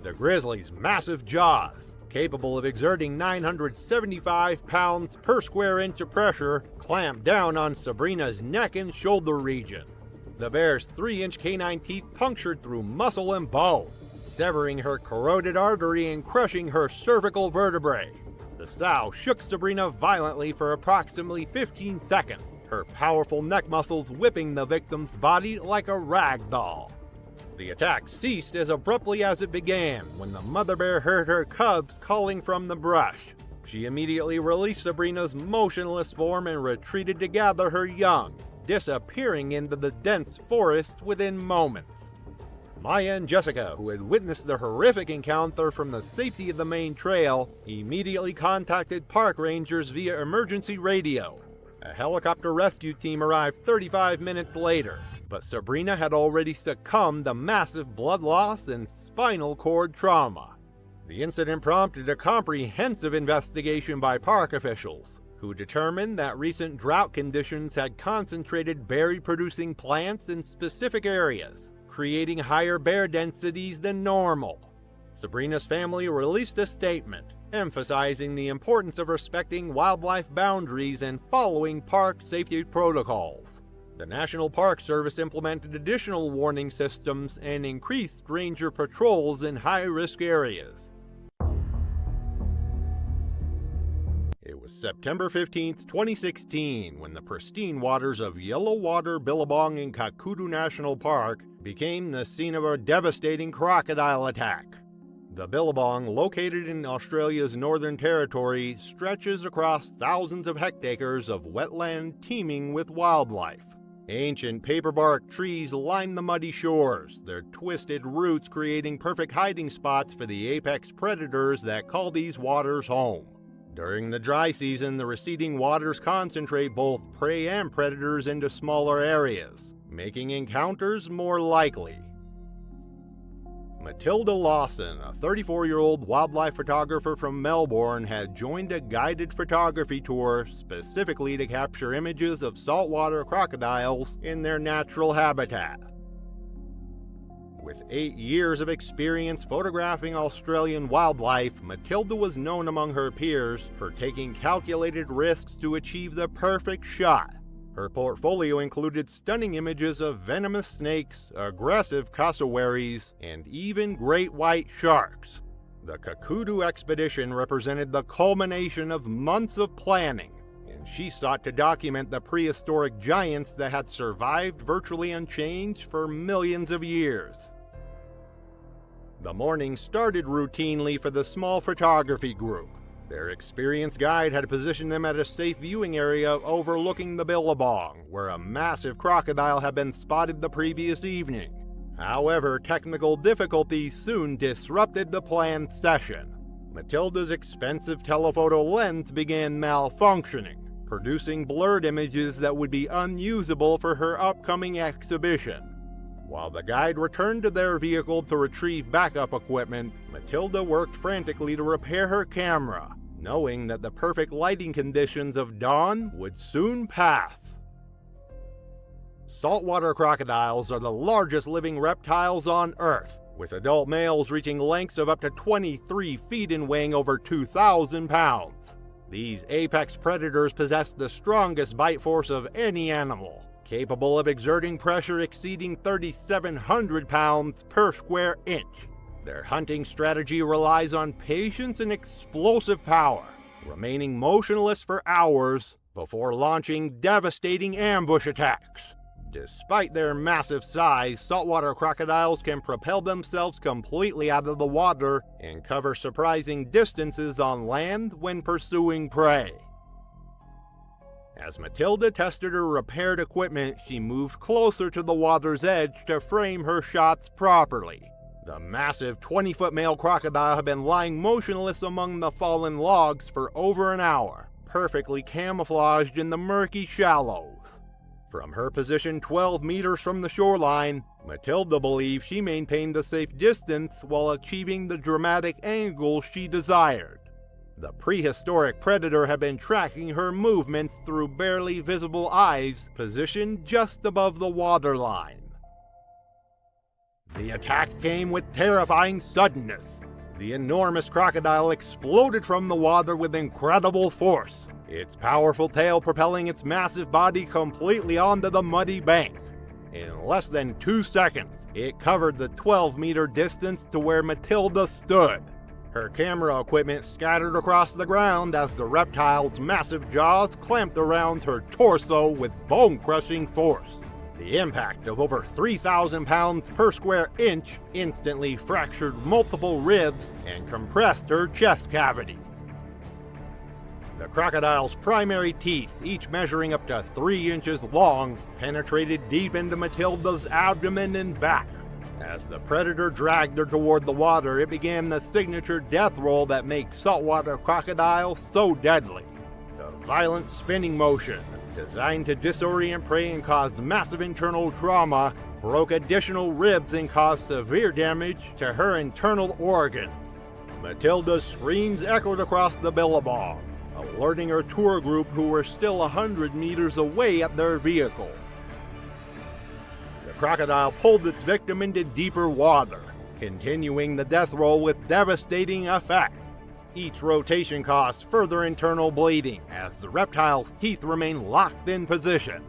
The grizzly's massive jaws, capable of exerting 975 pounds per square inch of pressure, clamped down on Sabrina's neck and shoulder region. The bear's 3-inch canine teeth punctured through muscle and bone, severing her carotid artery and crushing her cervical vertebrae. The sow shook Sabrina violently for approximately 15 seconds, her powerful neck muscles whipping the victim's body like a rag doll. The attack ceased as abruptly as it began when the mother bear heard her cubs calling from the brush. She immediately released Sabrina's motionless form and retreated to gather her young, disappearing into the dense forest within moments. Maya and Jessica, who had witnessed the horrific encounter from the safety of the main trail, immediately contacted park rangers via emergency radio. A helicopter rescue team arrived 35 minutes later, but Sabrina had already succumbed to massive blood loss and spinal cord trauma. The incident prompted a comprehensive investigation by park officials, who determined that recent drought conditions had concentrated berry-producing plants in specific areas, creating higher bear densities than normal. Sabrina's family released a statement, emphasizing the importance of respecting wildlife boundaries and following park safety protocols. The National Park Service implemented additional warning systems and increased ranger patrols in high-risk areas. It was September 15, 2016, when the pristine waters of Yellowwater, Billabong, and Kakudu National Park became the scene of a devastating crocodile attack. The Billabong, located in Australia's Northern Territory, stretches across thousands of hectares of wetland teeming with wildlife. Ancient paperbark trees line the muddy shores, their twisted roots creating perfect hiding spots for the apex predators that call these waters home. During the dry season, the receding waters concentrate both prey and predators into smaller areas, making encounters more likely. Matilda Lawson, a 34-year-old wildlife photographer from Melbourne, had joined a guided photography tour specifically to capture images of saltwater crocodiles in their natural habitat. With 8 years of experience photographing Australian wildlife, Matilda was known among her peers for taking calculated risks to achieve the perfect shot. Her portfolio included stunning images of venomous snakes, aggressive cassowaries, and even great white sharks. The Kakudu expedition represented the culmination of months of planning, and she sought to document the prehistoric giants that had survived virtually unchanged for millions of years. The morning started routinely for the small photography group. Their experienced guide had positioned them at a safe viewing area overlooking the Billabong, where a massive crocodile had been spotted the previous evening. However, technical difficulties soon disrupted the planned session. Matilda's expensive telephoto lens began malfunctioning, producing blurred images that would be unusable for her upcoming exhibition. While the guide returned to their vehicle to retrieve backup equipment, Matilda worked frantically to repair her camera, knowing that the perfect lighting conditions of dawn would soon pass. Saltwater crocodiles are the largest living reptiles on Earth, with adult males reaching lengths of up to 23 feet and weighing over 2,000 pounds. These apex predators possess the strongest bite force of any animal, capable of exerting pressure exceeding 3,700 pounds per square inch. Their hunting strategy relies on patience and explosive power, remaining motionless for hours before launching devastating ambush attacks. Despite their massive size, saltwater crocodiles can propel themselves completely out of the water and cover surprising distances on land when pursuing prey. As Matilda tested her repaired equipment, she moved closer to the water's edge to frame her shots properly. The massive 20-foot male crocodile had been lying motionless among the fallen logs for over an hour, perfectly camouflaged in the murky shallows. From her position 12 meters from the shoreline, Matilda believed she maintained a safe distance while achieving the dramatic angle she desired. The prehistoric predator had been tracking her movements through barely visible eyes positioned just above the waterline. The attack came with terrifying suddenness. The enormous crocodile exploded from the water with incredible force, its powerful tail propelling its massive body completely onto the muddy bank. In less than 2 seconds, it covered the 12-meter distance to where Matilda stood. Her camera equipment scattered across the ground as the reptile's massive jaws clamped around her torso with bone-crushing force. The impact of over 3,000 pounds per square inch instantly fractured multiple ribs and compressed her chest cavity. The crocodile's primary teeth, each measuring up to 3 inches long, penetrated deep into Matilda's abdomen and back. As the predator dragged her toward the water, it began the signature death roll that makes saltwater crocodiles so deadly. The violent spinning motion, designed to disorient prey and cause massive internal trauma, broke additional ribs and caused severe damage to her internal organs. Matilda's screams echoed across the Billabong, alerting her tour group, who were still 100 meters away at their vehicle. The crocodile pulled its victim into deeper water, continuing the death roll with devastating effect. Each rotation caused further internal bleeding as the reptile's teeth remained locked in position.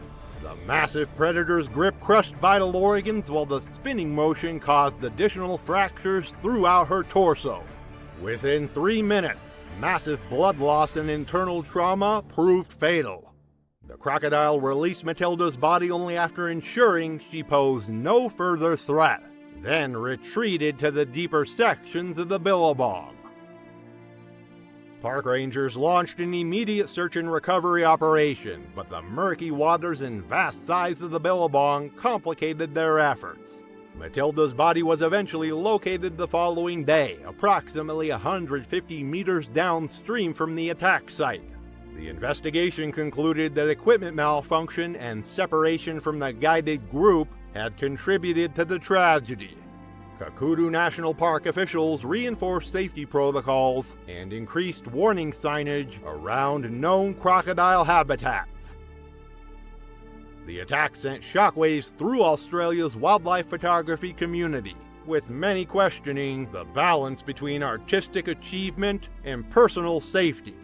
The massive predator's grip crushed vital organs, while the spinning motion caused additional fractures throughout her torso. Within 3 minutes, massive blood loss and internal trauma proved fatal. The crocodile released Matilda's body only after ensuring she posed no further threat, then retreated to the deeper sections of the Billabong. Park rangers launched an immediate search and recovery operation, but the murky waters and vast size of the Billabong complicated their efforts. Matilda's body was eventually located the following day, approximately 150 meters downstream from the attack site. The investigation concluded that equipment malfunction and separation from the guided group had contributed to the tragedy. Kakadu National Park officials reinforced safety protocols and increased warning signage around known crocodile habitats. The attack sent shockwaves through Australia's wildlife photography community, with many questioning the balance between artistic achievement and personal safety.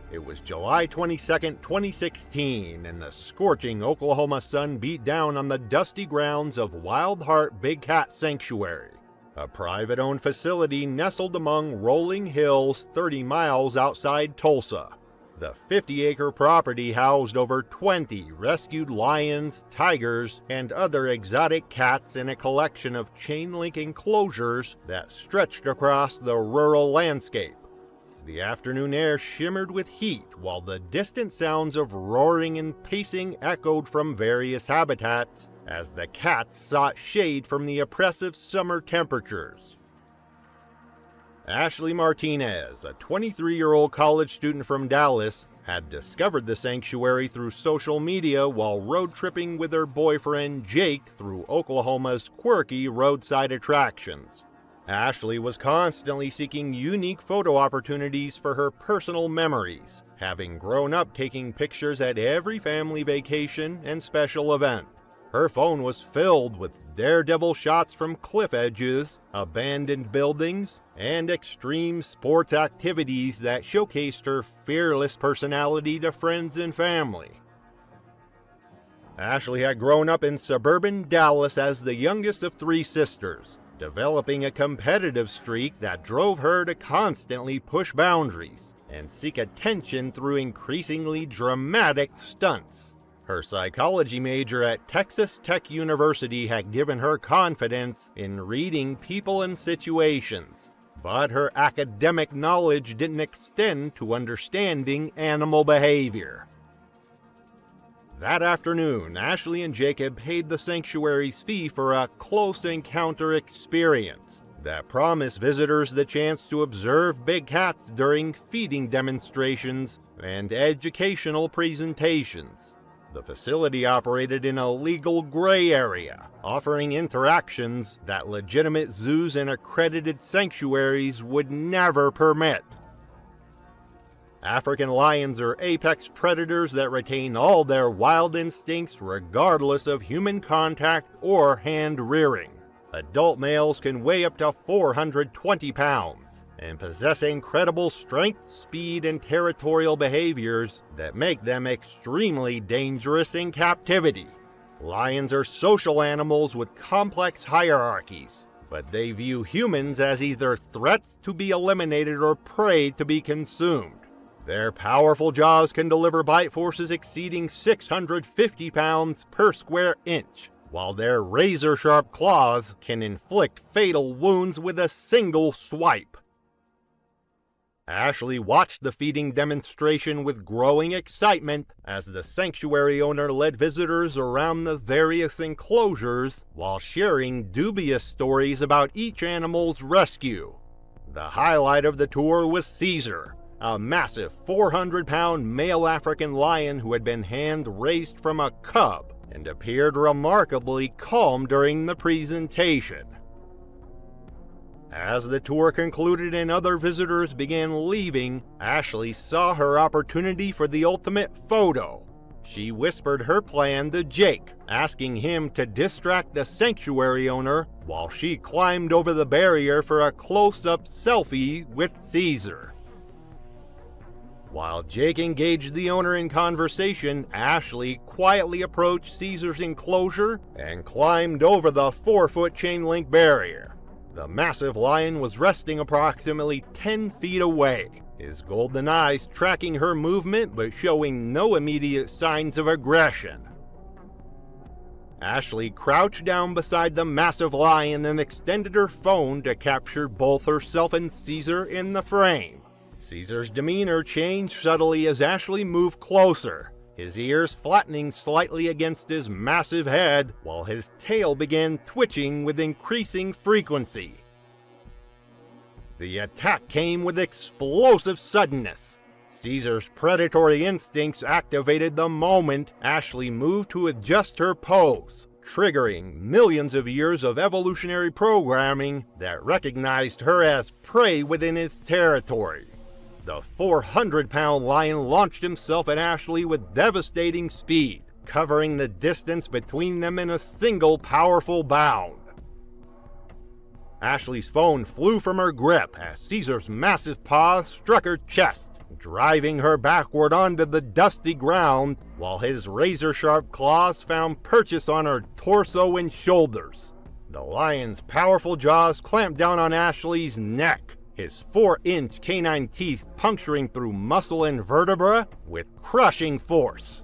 It was July 22, 2016, and the scorching Oklahoma sun beat down on the dusty grounds of Wild Heart Big Cat Sanctuary. a private-owned facility nestled among rolling hills 30 miles outside Tulsa. The 50-acre property housed over 20 rescued lions, tigers, and other exotic cats in a collection of chain-link enclosures that stretched across the rural landscape. The afternoon air shimmered with heat, while the distant sounds of roaring and pacing echoed from various habitats as the cats sought shade from the oppressive summer temperatures. Ashley Martinez, a 23-year-old college student from Dallas, had discovered the sanctuary through social media while road tripping with her boyfriend Jake through Oklahoma's quirky roadside attractions. Ashley was constantly seeking unique photo opportunities for her personal memories, having grown up taking pictures at every family vacation and special event. Her phone was filled with daredevil shots from cliff edges, abandoned buildings, and extreme sports activities that showcased her fearless personality to friends and family. Ashley had grown up in suburban Dallas as the youngest of 3 sisters, developing a competitive streak that drove her to constantly push boundaries and seek attention through increasingly dramatic stunts. Her psychology major at Texas Tech University had given her confidence in reading people and situations, but her academic knowledge didn't extend to understanding animal behavior. That afternoon, Ashley and Jacob paid the sanctuary's fee for a close encounter experience that promised visitors the chance to observe big cats during feeding demonstrations and educational presentations. The facility operated in a legal gray area, offering interactions that legitimate zoos and accredited sanctuaries would never permit. African lions are apex predators that retain all their wild instincts regardless of human contact or hand rearing. Adult males can weigh up to 420 pounds and possess incredible strength, speed, and territorial behaviors that make them extremely dangerous in captivity. Lions are social animals with complex hierarchies, but they view humans as either threats to be eliminated or prey to be consumed. Their powerful jaws can deliver bite forces exceeding 650 pounds per square inch, while their razor-sharp claws can inflict fatal wounds with a single swipe. Ashley watched the feeding demonstration with growing excitement as the sanctuary owner led visitors around the various enclosures while sharing dubious stories about each animal's rescue. The highlight of the tour was Caesar, a massive 400-pound male African lion who had been hand-raised from a cub and appeared remarkably calm during the presentation. As the tour concluded and other visitors began leaving, Ashley saw her opportunity for the ultimate photo. She whispered her plan to Jake, asking him to distract the sanctuary owner while she climbed over the barrier for a close-up selfie with Caesar. While Jake engaged the owner in conversation, Ashley quietly approached Caesar's enclosure and climbed over the 4-foot chain-link barrier. The massive lion was resting approximately 10 feet away, his golden eyes tracking her movement but showing no immediate signs of aggression. Ashley crouched down beside the massive lion and extended her phone to capture both herself and Caesar in the frame. Caesar's demeanor changed subtly as Ashley moved closer, his ears flattening slightly against his massive head, while his tail began twitching with increasing frequency. The attack came with explosive suddenness. Caesar's predatory instincts activated the moment Ashley moved to adjust her pose, triggering millions of years of evolutionary programming that recognized her as prey within its territory. The 400-pound lion launched himself at Ashley with devastating speed, covering the distance between them in a single powerful bound. Ashley's phone flew from her grip as Caesar's massive paws struck her chest, driving her backward onto the dusty ground, while his razor-sharp claws found purchase on her torso and shoulders. The lion's powerful jaws clamped down on Ashley's neck, his 4-inch canine teeth puncturing through muscle and vertebra with crushing force.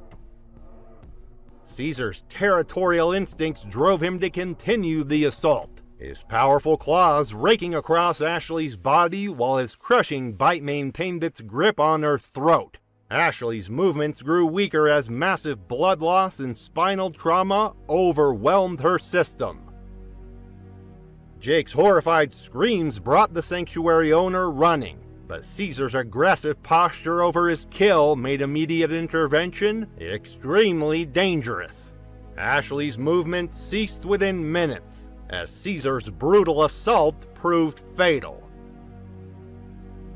Caesar's territorial instincts drove him to continue the assault, his powerful claws raking across Ashley's body while his crushing bite maintained its grip on her throat. Ashley's movements grew weaker as massive blood loss and spinal trauma overwhelmed her system. Jake's horrified screams brought the sanctuary owner running, but Caesar's aggressive posture over his kill made immediate intervention extremely dangerous. Ashley's movement ceased within minutes, as Caesar's brutal assault proved fatal.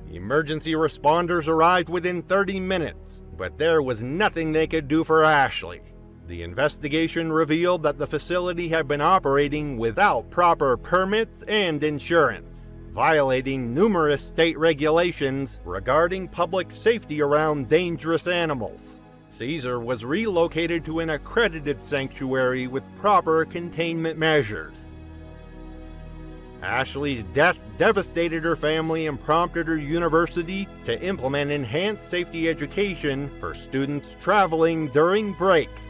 Emergency responders arrived within 30 minutes, but there was nothing they could do for Ashley. The investigation revealed that the facility had been operating without proper permits and insurance, violating numerous state regulations regarding public safety around dangerous animals. Caesar was relocated to an accredited sanctuary with proper containment measures. Ashley's death devastated her family and prompted her university to implement enhanced safety education for students traveling during breaks.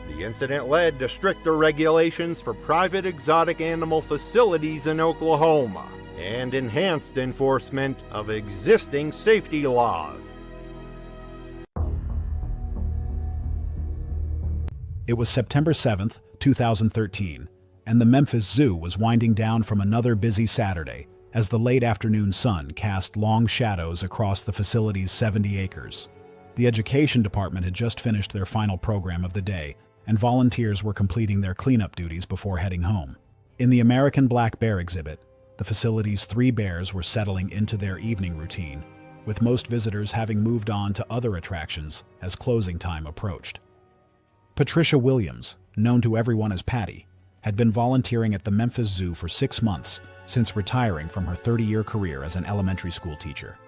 The incident led to stricter regulations for private exotic animal facilities in Oklahoma and enhanced enforcement of existing safety laws. It was September 7th, 2013, and the Memphis Zoo was winding down from another busy Saturday as the late afternoon sun cast long shadows across the facility's 70 acres. The education department had just finished their final program of the day, and volunteers were completing their cleanup duties before heading home. In the American black bear exhibit, the facility's 3 bears were settling into their evening routine, with most visitors having moved on to other attractions as closing time approached. Patricia Williams, known to everyone as Patty, had been volunteering at the Memphis Zoo for 6 months since retiring from her 30-year career as an elementary school teacher.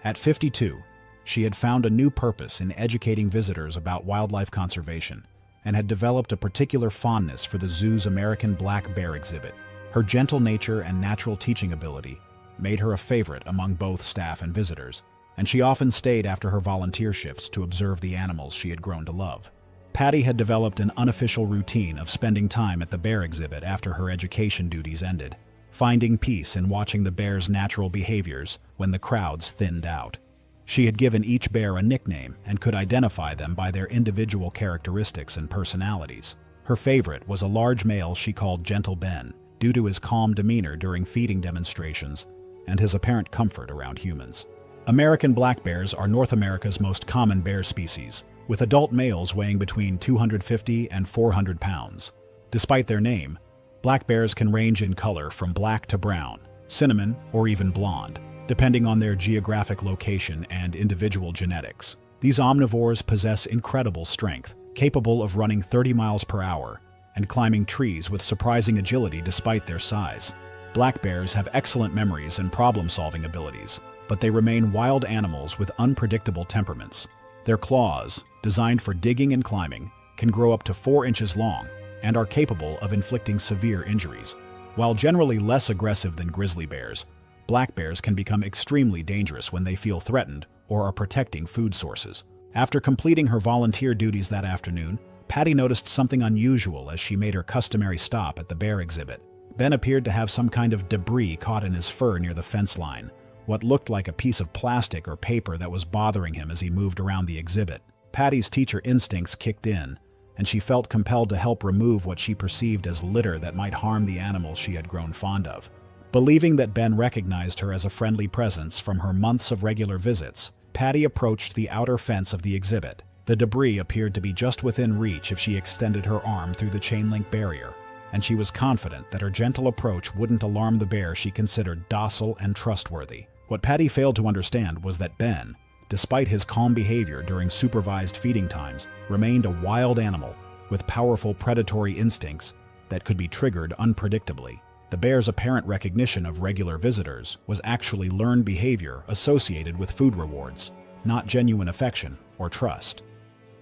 At 52, she had found a new purpose in educating visitors about wildlife conservation and had developed a particular fondness for the zoo's American black bear exhibit. Her gentle nature and natural teaching ability made her a favorite among both staff and visitors, and she often stayed after her volunteer shifts to observe the animals she had grown to love. Patty had developed an unofficial routine of spending time at the bear exhibit after her education duties ended, finding peace in watching the bears' natural behaviors when the crowds thinned out. She had given each bear a nickname and could identify them by their individual characteristics and personalities. Her favorite was a large male she called Gentle Ben, due to his calm demeanor during feeding demonstrations and his apparent comfort around humans. American black bears are North America's most common bear species, with adult males weighing between 250 and 400 pounds. Despite their name, black bears can range in color from black to brown, cinnamon, or even blonde, depending on their geographic location and individual genetics. These omnivores possess incredible strength, capable of running 30 miles per hour and climbing trees with surprising agility despite their size. Black bears have excellent memories and problem-solving abilities, but they remain wild animals with unpredictable temperaments. Their claws, designed for digging and climbing, can grow up to 4 inches long and are capable of inflicting severe injuries. While generally less aggressive than grizzly bears, black bears can become extremely dangerous when they feel threatened or are protecting food sources. After completing her volunteer duties that afternoon, Patty noticed something unusual as she made her customary stop at the bear exhibit. Ben appeared to have some kind of debris caught in his fur near the fence line, what looked like a piece of plastic or paper that was bothering him as he moved around the exhibit. Patty's teacher instincts kicked in, and she felt compelled to help remove what she perceived as litter that might harm the animals she had grown fond of. Believing that Ben recognized her as a friendly presence from her months of regular visits, Patty approached the outer fence of the exhibit. The debris appeared to be just within reach if she extended her arm through the chain-link barrier, and she was confident that her gentle approach wouldn't alarm the bear she considered docile and trustworthy. What Patty failed to understand was that Ben, despite his calm behavior during supervised feeding times, remained a wild animal with powerful predatory instincts that could be triggered unpredictably. The bear's apparent recognition of regular visitors was actually learned behavior associated with food rewards, not genuine affection or trust.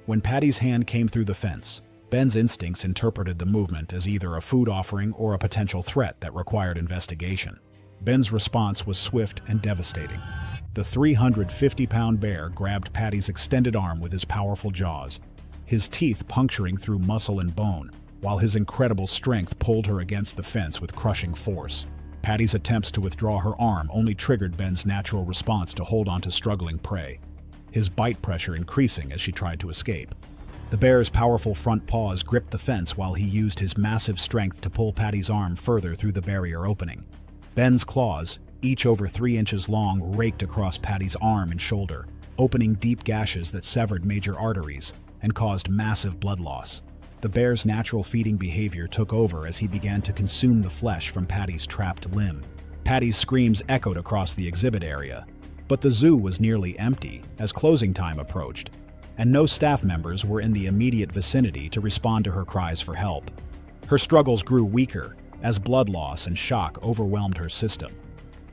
When Patty's hand came through the fence, Ben's instincts interpreted the movement as either a food offering or a potential threat that required investigation. Ben's response was swift and devastating. The 350-pound bear grabbed Patty's extended arm with his powerful jaws, his teeth puncturing through muscle and bone, while his incredible strength pulled her against the fence with crushing force. Patty's attempts to withdraw her arm only triggered Ben's natural response to hold on to struggling prey, his bite pressure increasing as she tried to escape. The bear's powerful front paws gripped the fence while he used his massive strength to pull Patty's arm further through the barrier opening. Ben's claws, each over 3 inches long, raked across Patty's arm and shoulder, opening deep gashes that severed major arteries and caused massive blood loss. The bear's natural feeding behavior took over as he began to consume the flesh from Patty's trapped limb. Patty's screams echoed across the exhibit area, but the zoo was nearly empty as closing time approached, and no staff members were in the immediate vicinity to respond to her cries for help. Her struggles grew weaker as blood loss and shock overwhelmed her system,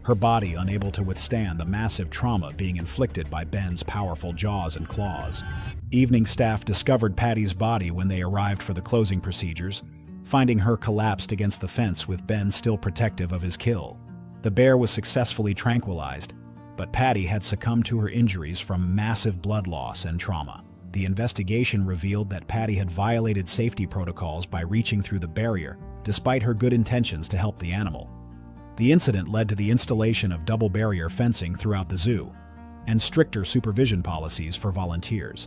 her body unable to withstand the massive trauma being inflicted by Ben's powerful jaws and claws. Evening staff discovered Patty's body when they arrived for the closing procedures, finding her collapsed against the fence with Ben still protective of his kill. The bear was successfully tranquilized, but Patty had succumbed to her injuries from massive blood loss and trauma. The investigation revealed that Patty had violated safety protocols by reaching through the barrier, despite her good intentions to help the animal. The incident led to the installation of double barrier fencing throughout the zoo and stricter supervision policies for volunteers.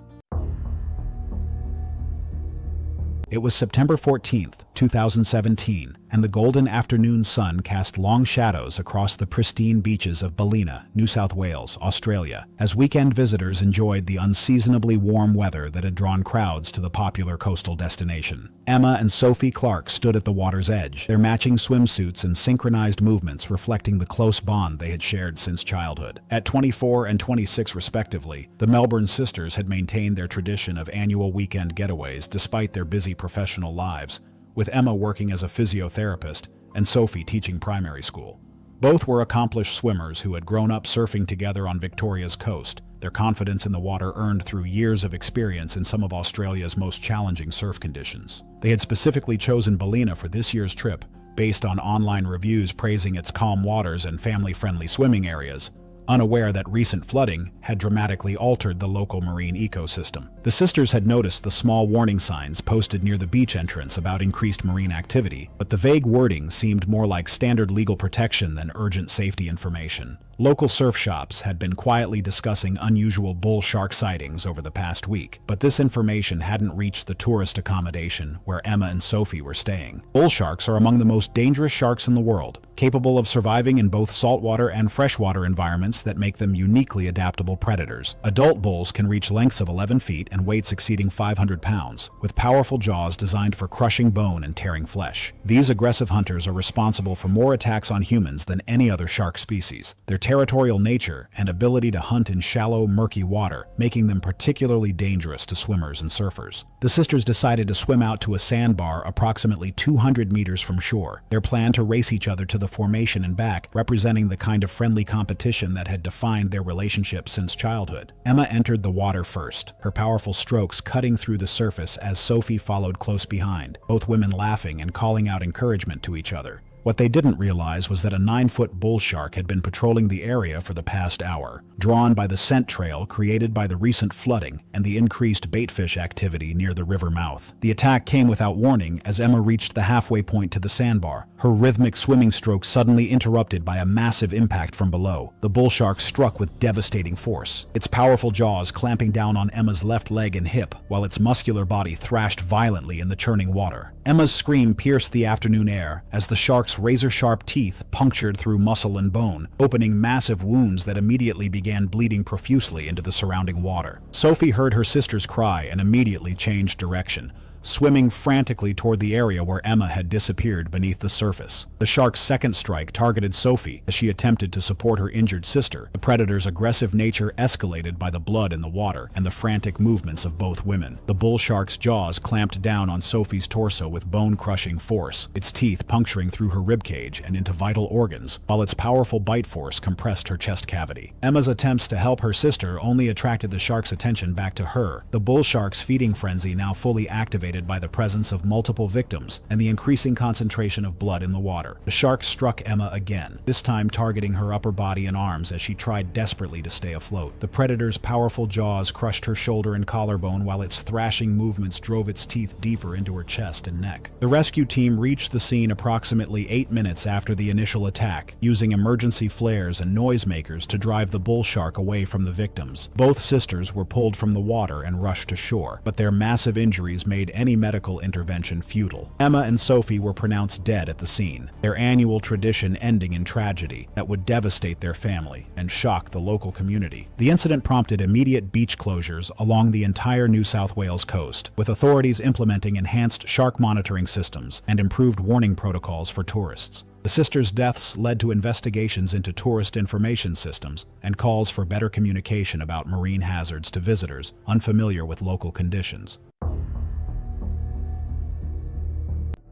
It was September 14th, 2017, and the golden afternoon sun cast long shadows across the pristine beaches of Ballina, New South Wales, Australia, as weekend visitors enjoyed the unseasonably warm weather that had drawn crowds to the popular coastal destination. Emma and Sophie Clark stood at the water's edge, their matching swimsuits and synchronized movements reflecting the close bond they had shared since childhood. At 24 and 26 respectively, the Melbourne sisters had maintained their tradition of annual weekend getaways despite their busy professional lives, with Emma working as a physiotherapist and Sophie teaching primary school. Both were accomplished swimmers who had grown up surfing together on Victoria's coast, their confidence in the water earned through years of experience in some of Australia's most challenging surf conditions. They had specifically chosen Ballina for this year's trip, based on online reviews praising its calm waters and family-friendly swimming areas, unaware that recent flooding had dramatically altered the local marine ecosystem. The sisters had noticed the small warning signs posted near the beach entrance about increased marine activity, but the vague wording seemed more like standard legal protection than urgent safety information. Local surf shops had been quietly discussing unusual bull shark sightings over the past week, but this information hadn't reached the tourist accommodation where Emma and Sophie were staying. Bull sharks are among the most dangerous sharks in the world, capable of surviving in both saltwater and freshwater environments that make them uniquely adaptable predators. Adult bulls can reach lengths of 11 feet and weights exceeding 500 pounds, with powerful jaws designed for crushing bone and tearing flesh. These aggressive hunters are responsible for more attacks on humans than any other shark species. Their territorial nature and ability to hunt in shallow, murky water, making them particularly dangerous to swimmers and surfers. The sisters decided to swim out to a sandbar approximately 200 meters from shore, their plan to race each other to the formation and back, representing the kind of friendly competition that had defined their relationship since childhood. Emma entered the water first, her powerful strokes cutting through the surface as Sophie followed close behind, both women laughing and calling out encouragement to each other. What they didn't realize was that a 9-foot bull shark had been patrolling the area for the past hour, drawn by the scent trail created by the recent flooding and the increased baitfish activity near the river mouth. The attack came without warning as Emma reached the halfway point to the sandbar, her rhythmic swimming stroke suddenly interrupted by a massive impact from below. The bull shark struck with devastating force, its powerful jaws clamping down on Emma's left leg and hip, while its muscular body thrashed violently in the churning water. Emma's scream pierced the afternoon air as the shark's razor-sharp teeth punctured through muscle and bone, opening massive wounds that immediately began bleeding profusely into the surrounding water. Sophie heard her sister's cry and immediately changed direction, swimming frantically toward the area where Emma had disappeared beneath the surface. The shark's second strike targeted Sophie as she attempted to support her injured sister. The predator's aggressive nature escalated by the blood in the water and the frantic movements of both women. The bull shark's jaws clamped down on Sophie's torso with bone-crushing force, its teeth puncturing through her ribcage and into vital organs, while its powerful bite force compressed her chest cavity. Emma's attempts to help her sister only attracted the shark's attention back to her, the bull shark's feeding frenzy now fully activated motivated by the presence of multiple victims and the increasing concentration of blood in the water. The shark struck Emma again, this time targeting her upper body and arms as she tried desperately to stay afloat. The predator's powerful jaws crushed her shoulder and collarbone while its thrashing movements drove its teeth deeper into her chest and neck. The rescue team reached the scene approximately 8 minutes after the initial attack, using emergency flares and noisemakers to drive the bull shark away from the victims. Both sisters were pulled from the water and rushed to shore, but their massive injuries made any medical intervention futile. Emma and Sophie were pronounced dead at the scene, their annual tradition ending in tragedy that would devastate their family and shock the local community. The incident prompted immediate beach closures along the entire New South Wales coast, with authorities implementing enhanced shark monitoring systems and improved warning protocols for tourists. The sisters' deaths led to investigations into tourist information systems and calls for better communication about marine hazards to visitors unfamiliar with local conditions.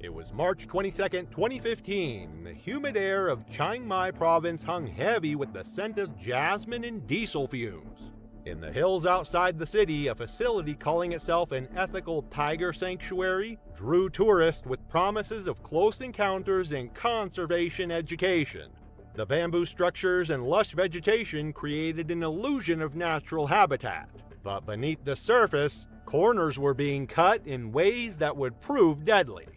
It was March 22, 2015. The humid air of Chiang Mai province hung heavy with the scent of jasmine and diesel fumes. In the hills outside the city, a facility calling itself an ethical tiger sanctuary drew tourists with promises of close encounters and conservation education. The bamboo structures and lush vegetation created an illusion of natural habitat, but beneath the surface, corners were being cut in ways that would prove deadly.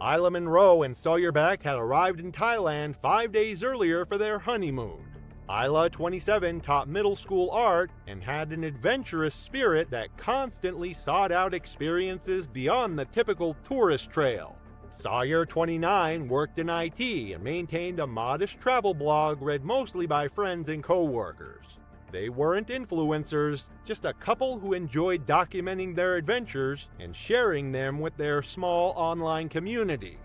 Isla Munro and Sawyer Beck had arrived in Thailand 5 days earlier for their honeymoon. Isla, 27, taught middle school art and had an adventurous spirit that constantly sought out experiences beyond the typical tourist trail. Sawyer, 29, worked in IT and maintained a modest travel blog read mostly by friends and co-workers. They weren't influencers, just a couple who enjoyed documenting their adventures and sharing them with their small online community.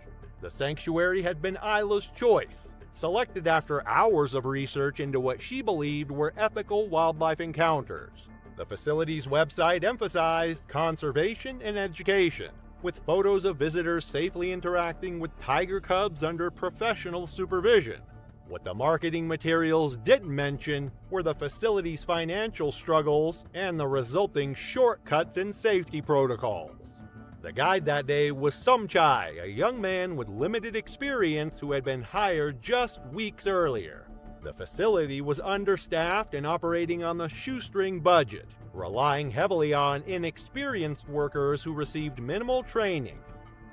The sanctuary had been Isla's choice, selected after hours of research into what she believed were ethical wildlife encounters. The facility's website emphasized conservation and education, with photos of visitors safely interacting with tiger cubs under professional supervision. What the marketing materials didn't mention were the facility's financial struggles and the resulting shortcuts in safety protocols. The guide that day was Somchai, a young man with limited experience who had been hired just weeks earlier. The facility was understaffed and operating on the shoestring budget, relying heavily on inexperienced workers who received minimal training.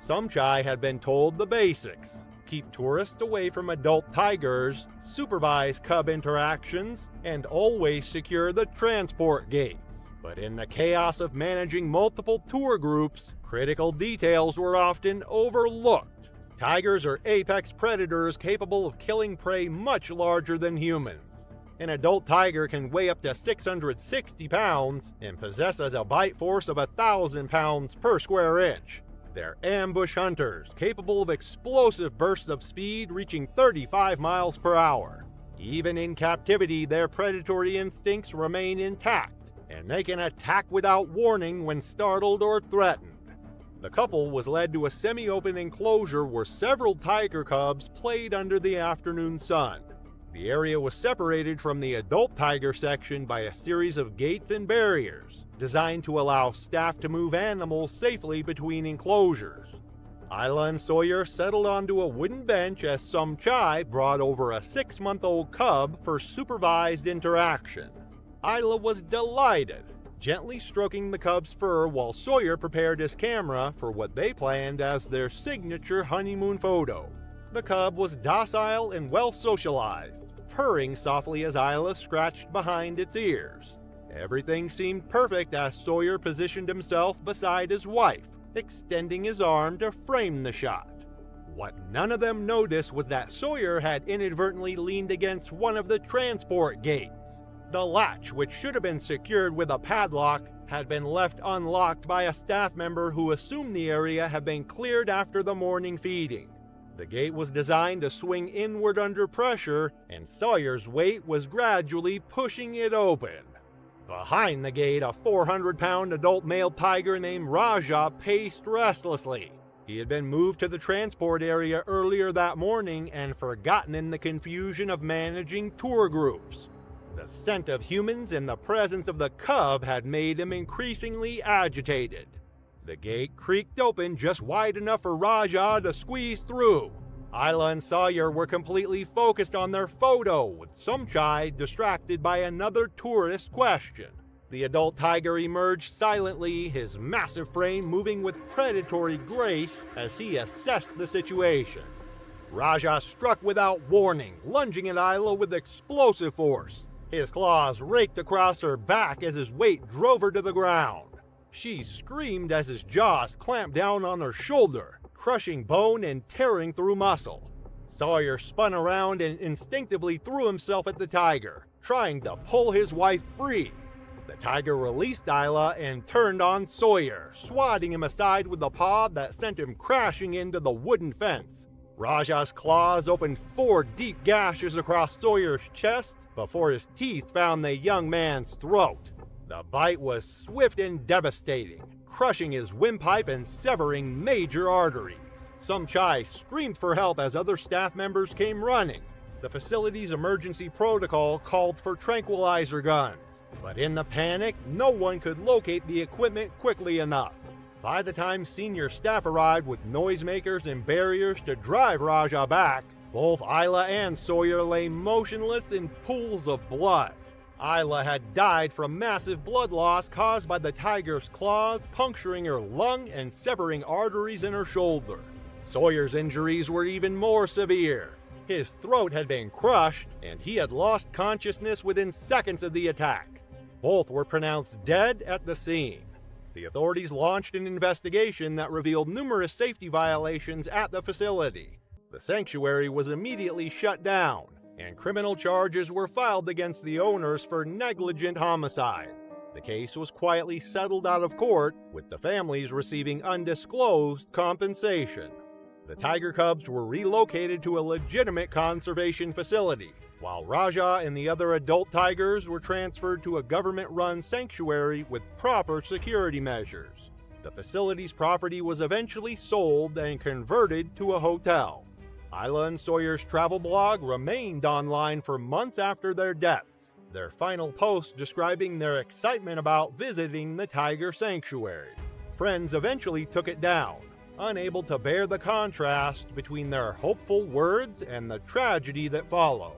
Somchai had been told the basics: keep tourists away from adult tigers, supervise cub interactions, and always secure the transport gates. But in the chaos of managing multiple tour groups, critical details were often overlooked. Tigers are apex predators capable of killing prey much larger than humans. An adult tiger can weigh up to 660 pounds and possesses a bite force of 1,000 pounds per square inch. They're ambush hunters, capable of explosive bursts of speed reaching 35 miles per hour. Even in captivity, their predatory instincts remain intact, and they can attack without warning when startled or threatened. The couple was led to a semi-open enclosure where several tiger cubs played under the afternoon sun. The area was separated from the adult tiger section by a series of gates and barriers, designed to allow staff to move animals safely between enclosures. Isla and Sawyer settled onto a wooden bench as Somchai brought over a 6-month-old cub for supervised interaction. Isla was delighted, gently stroking the cub's fur while Sawyer prepared his camera for what they planned as their signature honeymoon photo. The cub was docile and well socialized, purring softly as Isla scratched behind its ears. Everything seemed perfect as Sawyer positioned himself beside his wife, extending his arm to frame the shot. What none of them noticed was that Sawyer had inadvertently leaned against one of the transport gates. The latch, which should have been secured with a padlock, had been left unlocked by a staff member who assumed the area had been cleared after the morning feeding. The gate was designed to swing inward under pressure, and Sawyer's weight was gradually pushing it open. Behind the gate, a 400-pound adult male tiger named Raja paced restlessly. He had been moved to the transport area earlier that morning and forgotten in the confusion of managing tour groups. The scent of humans and the presence of the cub had made him increasingly agitated. The gate creaked open just wide enough for Raja to squeeze through. Isla and Sawyer were completely focused on their photo, with Somchai distracted by another tourist question. The adult tiger emerged silently, his massive frame moving with predatory grace as he assessed the situation. Raja struck without warning, lunging at Isla with explosive force. His claws raked across her back as his weight drove her to the ground. She screamed as his jaws clamped down on her shoulder, crushing bone and tearing through muscle. Sawyer spun around and instinctively threw himself at the tiger, trying to pull his wife free. The tiger released Isla and turned on Sawyer, swatting him aside with a paw that sent him crashing into the wooden fence. Raja's claws opened 4 deep gashes across Sawyer's chest before his teeth found the young man's throat. The bite was swift and devastating, crushing his windpipe and severing major arteries. Somchai screamed for help as other staff members came running. The facility's emergency protocol called for tranquilizer guns, but in the panic, no one could locate the equipment quickly enough. By the time senior staff arrived with noisemakers and barriers to drive Raja back, both Isla and Sawyer lay motionless in pools of blood. Isla had died from massive blood loss caused by the tiger's claws puncturing her lung and severing arteries in her shoulder. Sawyer's injuries were even more severe. His throat had been crushed, and he had lost consciousness within seconds of the attack. Both were pronounced dead at the scene. The authorities launched an investigation that revealed numerous safety violations at the facility. The sanctuary was immediately shut down, and criminal charges were filed against the owners for negligent homicide. The case was quietly settled out of court, with the families receiving undisclosed compensation. The tiger cubs were relocated to a legitimate conservation facility, while Raja and the other adult tigers were transferred to a government-run sanctuary with proper security measures. The facility's property was eventually sold and converted to a hotel. Isla and Sawyer's travel blog remained online for months after their deaths, their final post describing their excitement about visiting the tiger sanctuary. Friends eventually took it down, unable to bear the contrast between their hopeful words and the tragedy that followed.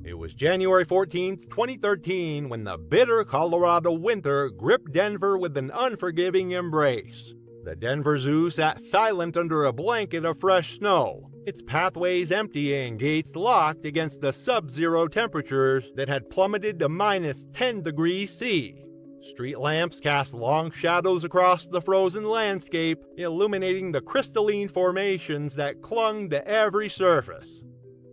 It was January 14, 2013, when the bitter Colorado winter gripped Denver with an unforgiving embrace. The Denver Zoo sat silent under a blanket of fresh snow, its pathways empty and gates locked against the sub-zero temperatures that had plummeted to minus 10 degrees C. Street lamps cast long shadows across the frozen landscape, illuminating the crystalline formations that clung to every surface.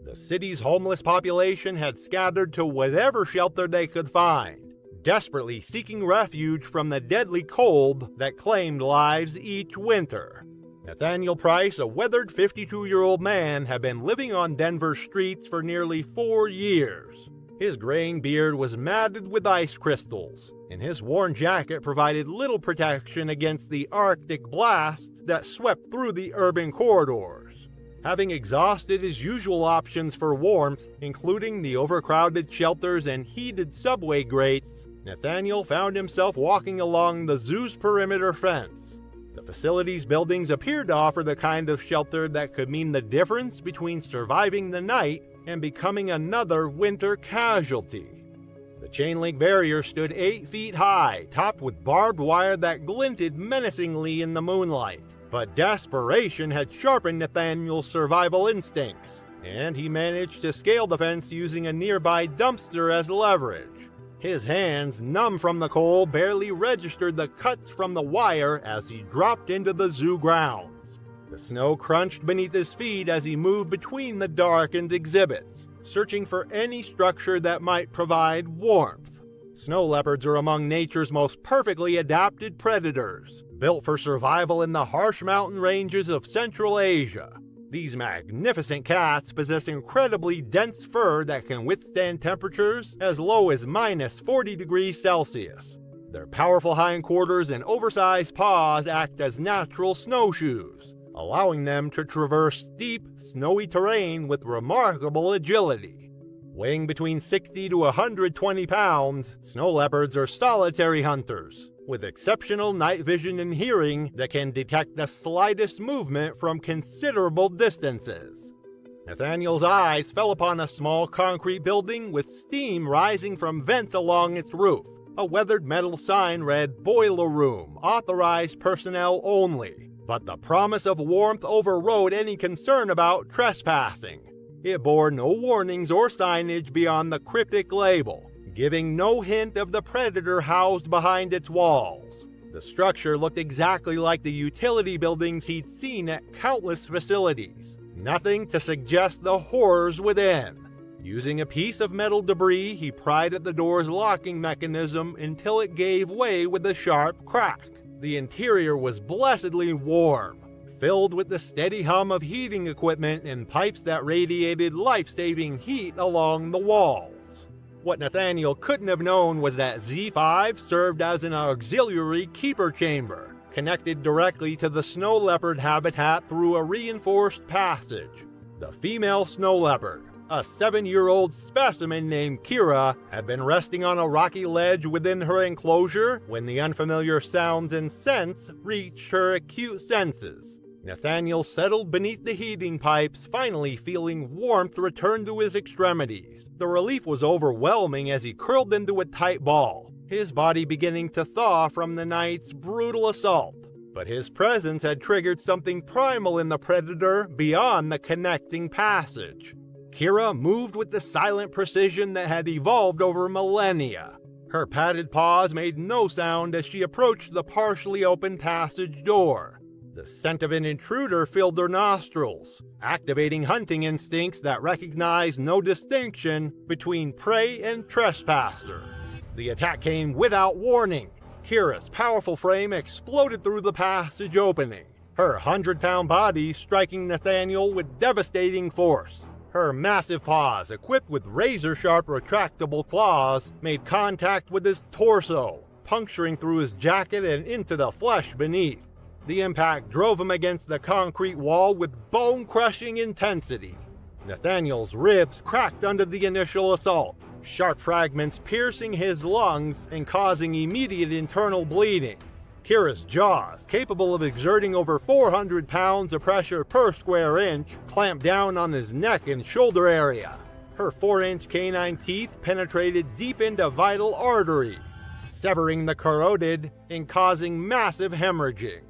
The city's homeless population had scattered to whatever shelter they could find, desperately seeking refuge from the deadly cold that claimed lives each winter. Nathaniel Price, a weathered 52-year-old man, had been living on Denver's streets for nearly 4 years. His graying beard was matted with ice crystals, and his worn jacket provided little protection against the Arctic blast that swept through the urban corridors. Having exhausted his usual options for warmth, including the overcrowded shelters and heated subway grates, Nathaniel found himself walking along the zoo's perimeter fence. The facility's buildings appeared to offer the kind of shelter that could mean the difference between surviving the night and becoming another winter casualty. The chain-link barrier stood 8 feet high, topped with barbed wire that glinted menacingly in the moonlight. But desperation had sharpened Nathaniel's survival instincts, and he managed to scale the fence using a nearby dumpster as leverage. His hands, numb from the cold, barely registered the cuts from the wire as he dropped into the zoo grounds. The snow crunched beneath his feet as he moved between the darkened exhibits, searching for any structure that might provide warmth. Snow leopards are among nature's most perfectly adapted predators, built for survival in the harsh mountain ranges of Central Asia. These magnificent cats possess incredibly dense fur that can withstand temperatures as low as minus 40 degrees Celsius. Their powerful hindquarters and oversized paws act as natural snowshoes, allowing them to traverse steep, snowy terrain with remarkable agility. Weighing between 60 to 120 pounds, snow leopards are solitary hunters, with exceptional night vision and hearing that can detect the slightest movement from considerable distances. Nathaniel's eyes fell upon a small concrete building with steam rising from vents along its roof. A weathered metal sign read "Boiler Room, authorized personnel only," but the promise of warmth overrode any concern about trespassing. It bore no warnings or signage beyond the cryptic label, giving no hint of the predator housed behind its walls. The structure looked exactly like the utility buildings he'd seen at countless facilities. Nothing to suggest the horrors within. Using a piece of metal debris, he pried at the door's locking mechanism until it gave way with a sharp crack. The interior was blessedly warm, filled with the steady hum of heating equipment and pipes that radiated life-saving heat along the walls. What Nathaniel couldn't have known was that Z5 served as an auxiliary keeper chamber, connected directly to the snow leopard habitat through a reinforced passage. The female snow leopard, a 7-year-old specimen named Kira, had been resting on a rocky ledge within her enclosure when the unfamiliar sounds and scents reached her acute senses. Nathaniel settled beneath the heating pipes, finally feeling warmth return to his extremities. The relief was overwhelming as he curled into a tight ball, his body beginning to thaw from the night's brutal assault. But his presence had triggered something primal in the predator beyond the connecting passage. Kira moved with the silent precision that had evolved over millennia. Her padded paws made no sound as she approached the partially open passage door. The scent of an intruder filled her nostrils, activating hunting instincts that recognized no distinction between prey and trespasser. The attack came without warning. Kira's powerful frame exploded through the passage opening, her 100-pound body striking Nathaniel with devastating force. Her massive paws, equipped with razor-sharp retractable claws, made contact with his torso, puncturing through his jacket and into the flesh beneath. The impact drove him against the concrete wall with bone-crushing intensity. Nathaniel's ribs cracked under the initial assault, sharp fragments piercing his lungs and causing immediate internal bleeding. Kira's jaws, capable of exerting over 400 pounds of pressure per square inch, clamped down on his neck and shoulder area. Her 4-inch canine teeth penetrated deep into vital arteries, severing the carotid and causing massive hemorrhaging.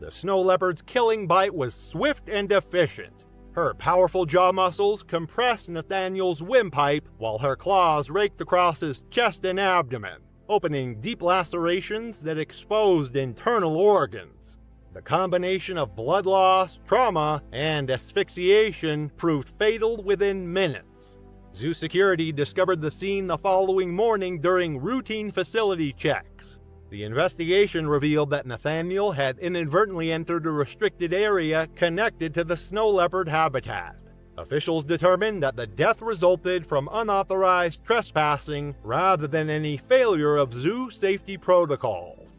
The snow leopard's killing bite was swift and efficient. Her powerful jaw muscles compressed Nathaniel's windpipe while her claws raked across his chest and abdomen, opening deep lacerations that exposed internal organs. The combination of blood loss, trauma, and asphyxiation proved fatal within minutes. Zoo security discovered the scene the following morning during routine facility checks. The investigation revealed that Nathaniel had inadvertently entered a restricted area connected to the snow leopard habitat. Officials determined that the death resulted from unauthorized trespassing rather than any failure of zoo safety protocols.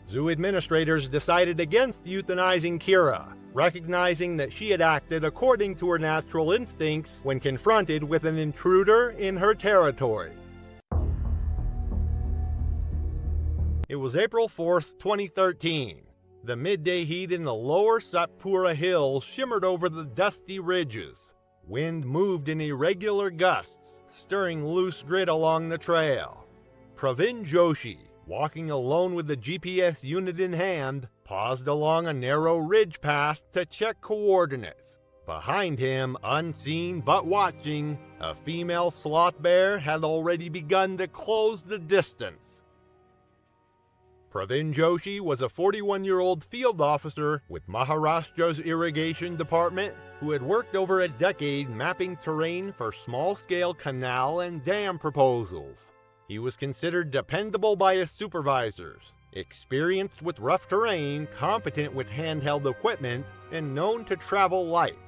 Zoo administrators decided against euthanizing Kira, recognizing that she had acted according to her natural instincts when confronted with an intruder in her territory. It was April 4th, 2013. The midday heat in the lower Satpura Hills shimmered over the dusty ridges. Wind moved in irregular gusts, stirring loose grit along the trail. Pravin Joshi, walking alone with the GPS unit in hand, paused along a narrow ridge path to check coordinates. Behind him, unseen but watching, a female sloth bear had already begun to close the distance. Pravin Joshi was a 41-year-old field officer with Maharashtra's irrigation department who had worked over a decade mapping terrain for small-scale canal and dam proposals. He was considered dependable by his supervisors, experienced with rough terrain, competent with handheld equipment, and known to travel light.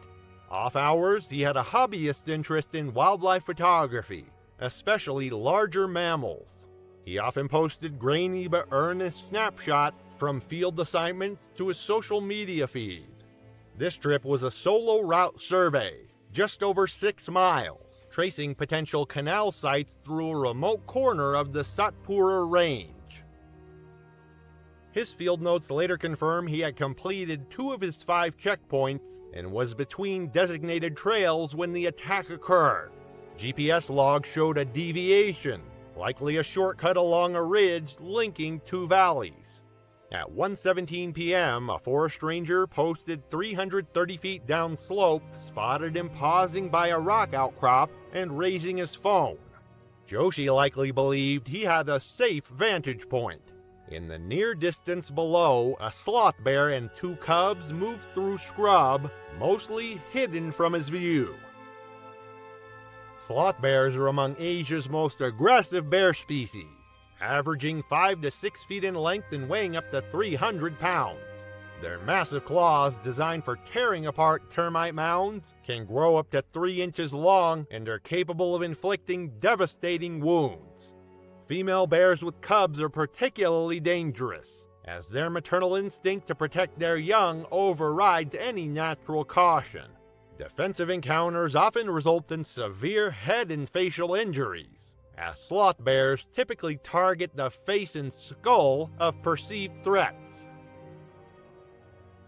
Off hours, he had a hobbyist interest in wildlife photography, especially larger mammals. He often posted grainy but earnest snapshots from field assignments to his social media feed. This trip was a solo route survey, just over 6 miles, tracing potential canal sites through a remote corner of the Satpura Range. His field notes later confirm he had completed 2 of his 5 checkpoints and was between designated trails when the attack occurred. GPS logs showed a deviation, likely a shortcut along a ridge linking 2 valleys. At 1:17 p.m., a forest ranger posted 330 feet downslope spotted him pausing by a rock outcrop and raising his phone. Joshi likely believed he had a safe vantage point. In the near distance below, a sloth bear and 2 cubs moved through scrub, mostly hidden from his view. Sloth bears are among Asia's most aggressive bear species, averaging 5 to 6 feet in length and weighing up to 300 pounds. Their massive claws, designed for tearing apart termite mounds, can grow up to 3 inches long and are capable of inflicting devastating wounds. Female bears with cubs are particularly dangerous, as their maternal instinct to protect their young overrides any natural caution. Defensive encounters often result in severe head and facial injuries, as sloth bears typically target the face and skull of perceived threats.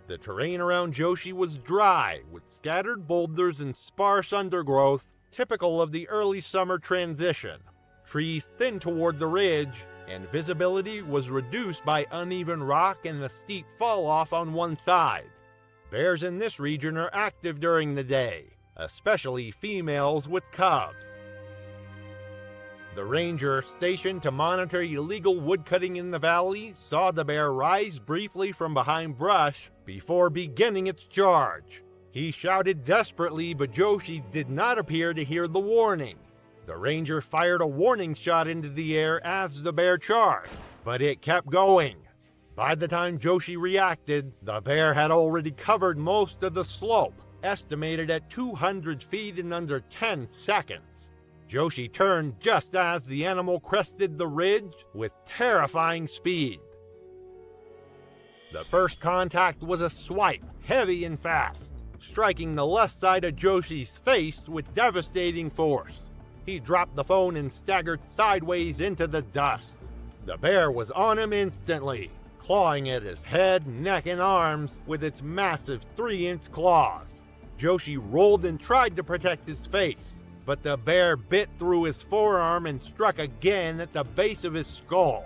The terrain around Joshi was dry, with scattered boulders and sparse undergrowth, typical of the early summer transition. Trees thinned toward the ridge, and visibility was reduced by uneven rock and the steep fall-off on one side. Bears in this region are active during the day, especially females with cubs. The ranger stationed to monitor illegal woodcutting in the valley saw the bear rise briefly from behind brush before beginning its charge. He shouted desperately, but Joshi did not appear to hear the warning. The ranger fired a warning shot into the air as the bear charged, but it kept going. By the time Joshi reacted, the bear had already covered most of the slope, estimated at 200 feet in under 10 seconds. Joshi turned just as the animal crested the ridge with terrifying speed. The first contact was a swipe, heavy and fast, striking the left side of Joshi's face with devastating force. He dropped the phone and staggered sideways into the dust. The bear was on him instantly, clawing at his head, neck, and arms with its massive 3-inch claws. Joshi rolled and tried to protect his face, but the bear bit through his forearm and struck again at the base of his skull.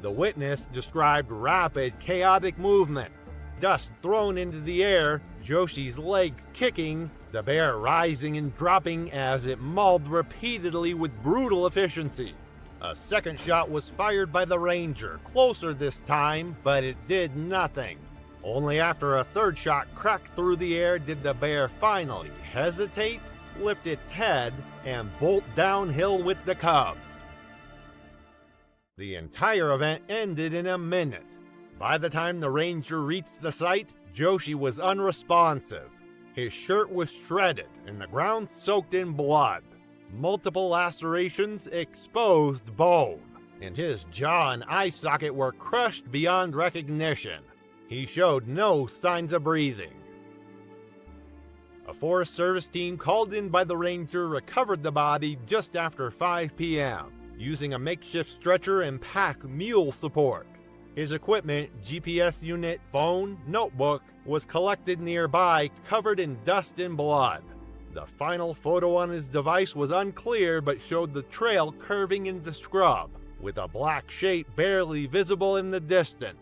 The witness described rapid, chaotic movement, dust thrown into the air, Joshi's legs kicking, the bear rising and dropping as it mauled repeatedly with brutal efficiency. A second shot was fired by the ranger, closer this time, but it did nothing. Only after a third shot cracked through the air did the bear finally hesitate, lift its head, and bolt downhill with the cubs. The entire event ended in a minute. By the time the ranger reached the site, Joshi was unresponsive. His shirt was shredded and the ground soaked in blood. Multiple lacerations exposed bone, and his jaw and eye socket were crushed beyond recognition. He showed no signs of breathing. A Forest Service team called in by the ranger recovered the body just after 5 p.m., using a makeshift stretcher and pack mule support. His equipment, GPS unit, phone, notebook, was collected nearby, covered in dust and blood. The final photo on his device was unclear but showed the trail curving into scrub, with a black shape barely visible in the distance.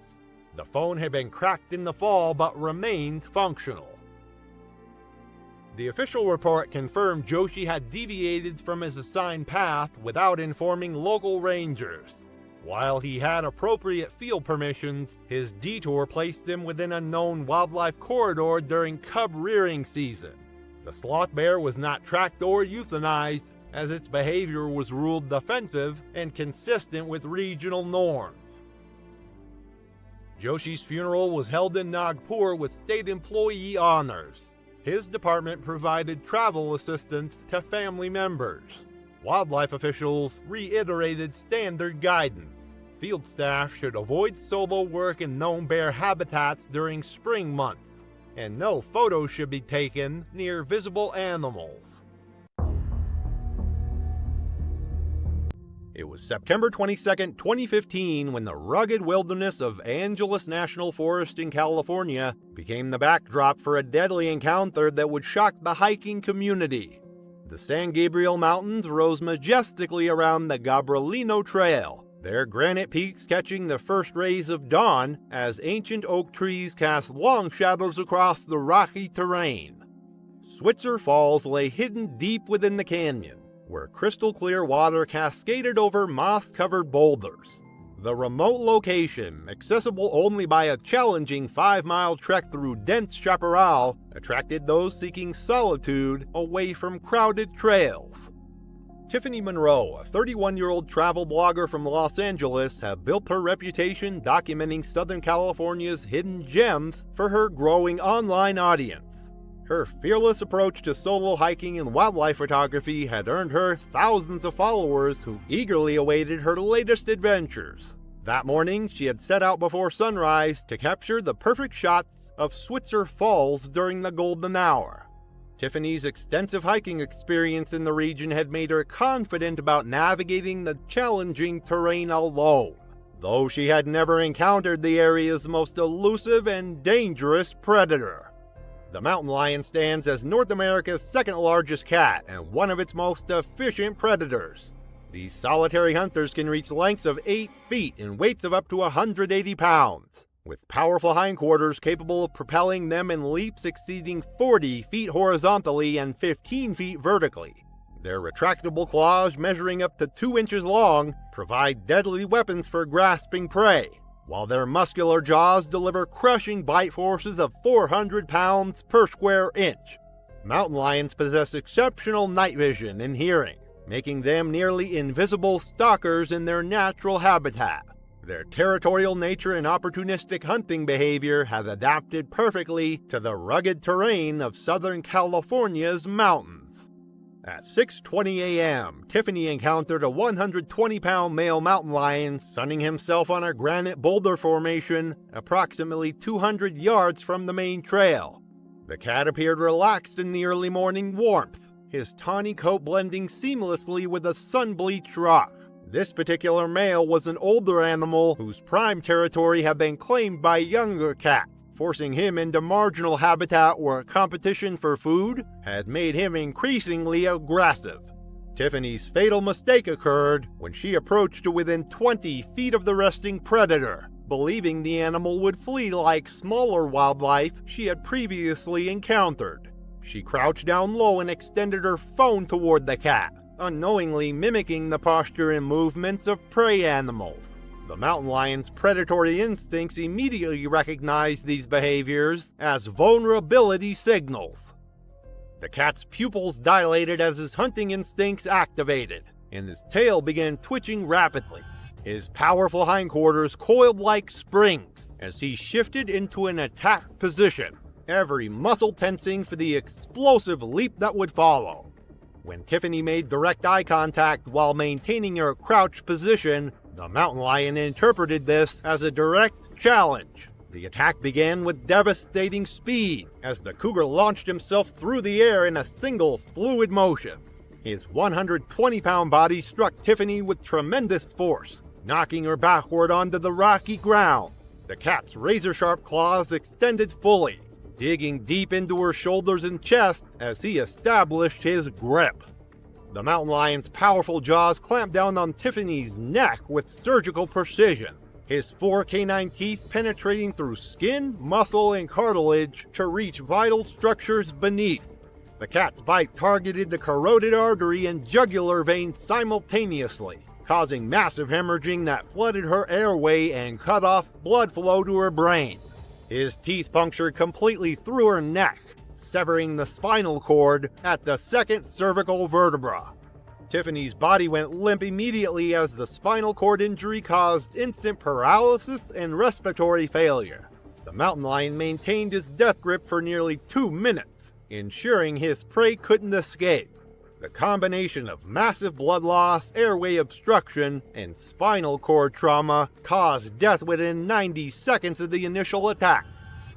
The phone had been cracked in the fall but remained functional. The official report confirmed Joshi had deviated from his assigned path without informing local rangers. While he had appropriate field permissions, his detour placed him within a known wildlife corridor during cub rearing season. The sloth bear was not tracked or euthanized, as its behavior was ruled defensive and consistent with regional norms. Joshi's funeral was held in Nagpur with state employee honors. His department provided travel assistance to family members. Wildlife officials reiterated standard guidance. Field staff should avoid solo work in known bear habitats during spring months, and no photos should be taken near visible animals. It was September 22, 2015, when the rugged wilderness of Angeles National Forest in California became the backdrop for a deadly encounter that would shock the hiking community. The San Gabriel Mountains rose majestically around the Gabrielino Trail, their granite peaks catching the first rays of dawn as ancient oak trees cast long shadows across the rocky terrain. Switzer Falls lay hidden deep within the canyon, where crystal-clear water cascaded over moss-covered boulders. The remote location, accessible only by a challenging 5-mile trek through dense chaparral, attracted those seeking solitude away from crowded trails. Tiffany Monroe, a 31-year-old travel blogger from Los Angeles, has built her reputation documenting Southern California's hidden gems for her growing online audience. Her fearless approach to solo hiking and wildlife photography had earned her thousands of followers who eagerly awaited her latest adventures. That morning, she had set out before sunrise to capture the perfect shots of Switzer Falls during the golden hour. Tiffany's extensive hiking experience in the region had made her confident about navigating the challenging terrain alone, though she had never encountered the area's most elusive and dangerous predator. The mountain lion stands as North America's second largest cat and one of its most efficient predators. These solitary hunters can reach lengths of 8 feet and weights of up to 180 pounds, with powerful hindquarters capable of propelling them in leaps exceeding 40 feet horizontally and 15 feet vertically. Their retractable claws, measuring up to 2 inches long, provide deadly weapons for grasping prey, while their muscular jaws deliver crushing bite forces of 400 pounds per square inch. Mountain lions possess exceptional night vision and hearing, making them nearly invisible stalkers in their natural habitat. Their territorial nature and opportunistic hunting behavior have adapted perfectly to the rugged terrain of Southern California's mountains. At 6:20 a.m., Tiffany encountered a 120-pound male mountain lion sunning himself on a granite boulder formation approximately 200 yards from the main trail. The cat appeared relaxed in the early morning warmth, his tawny coat blending seamlessly with the sun-bleached rock. This particular male was an older animal whose prime territory had been claimed by younger cats, forcing him into marginal habitat where competition for food had made him increasingly aggressive. Tiffany's fatal mistake occurred when she approached to within 20 feet of the resting predator, believing the animal would flee like smaller wildlife she had previously encountered. She crouched down low and extended her phone toward the cat, unknowingly mimicking the posture and movements of prey animals. The mountain lion's predatory instincts immediately recognized these behaviors as vulnerability signals. The cat's pupils dilated as his hunting instincts activated, and his tail began twitching rapidly. His powerful hindquarters coiled like springs as he shifted into an attack position, every muscle tensing for the explosive leap that would follow. When Tiffany made direct eye contact while maintaining her crouched position, the mountain lion interpreted this as a direct challenge. The attack began with devastating speed as the cougar launched himself through the air in a single fluid motion. His 120-pound body struck Tiffany with tremendous force, knocking her backward onto the rocky ground. The cat's razor-sharp claws extended fully, digging deep into her shoulders and chest as he established his grip. The mountain lion's powerful jaws clamped down on Tiffany's neck with surgical precision, his 4 canine teeth penetrating through skin, muscle, and cartilage to reach vital structures beneath. The cat's bite targeted the carotid artery and jugular vein simultaneously, causing massive hemorrhaging that flooded her airway and cut off blood flow to her brain. His teeth punctured completely through her neck, severing the spinal cord at the second cervical vertebra. Tiffany's body went limp immediately as the spinal cord injury caused instant paralysis and respiratory failure. The mountain lion maintained his death grip for nearly 2 minutes, ensuring his prey couldn't escape. The combination of massive blood loss, airway obstruction, and spinal cord trauma caused death within 90 seconds of the initial attack.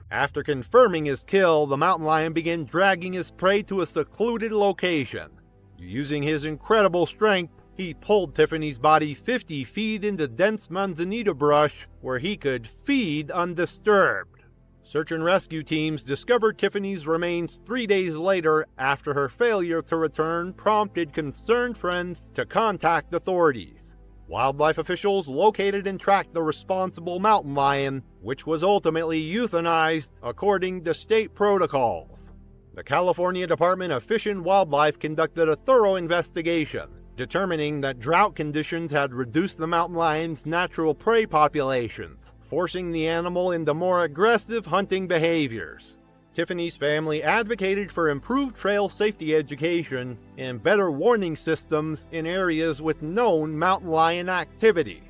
After confirming his kill, the mountain lion began dragging his prey to a secluded location. Using his incredible strength, He pulled Tiffany's body 50 feet into dense manzanita brush where he could feed undisturbed. Search and rescue teams discovered Tiffany's remains 3 days later after her failure to return prompted concerned friends to contact authorities. Wildlife officials located and tracked the responsible mountain lion, which was ultimately euthanized according to state protocols. The California Department of Fish and Wildlife conducted a thorough investigation, determining that drought conditions had reduced the mountain lion's natural prey populations, forcing the animal into more aggressive hunting behaviors. Tiffany's family advocated for improved trail safety education and better warning systems in areas with known mountain lion activity.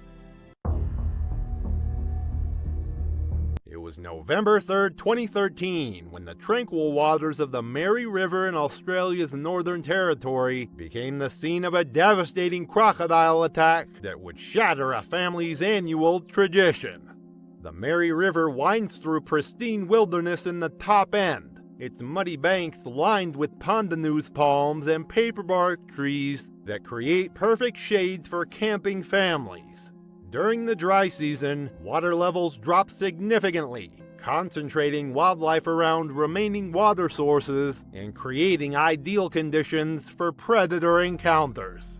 It was November 3, 2013, when the tranquil waters of the Mary River in Australia's Northern Territory became the scene of a devastating crocodile attack that would shatter a family's annual tradition. The Mary River winds through pristine wilderness in the top end, its muddy banks lined with pandanus palms and paperbark trees that create perfect shades for camping families. During the dry season, water levels drop significantly, concentrating wildlife around remaining water sources and creating ideal conditions for predator encounters.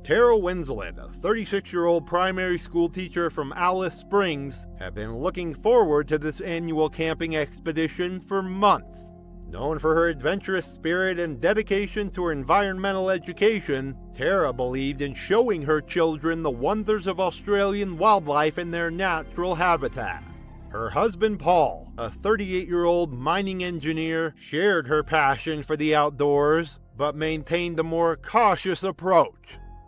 Tara Winslet, a 36-year-old primary school teacher from Alice Springs, had been looking forward to this annual camping expedition for months. Known for her adventurous spirit and dedication to environmental education, Tara believed in showing her children the wonders of Australian wildlife in their natural habitat. Her husband Paul, a 38-year-old mining engineer, shared her passion for the outdoors, but maintained a more cautious approach.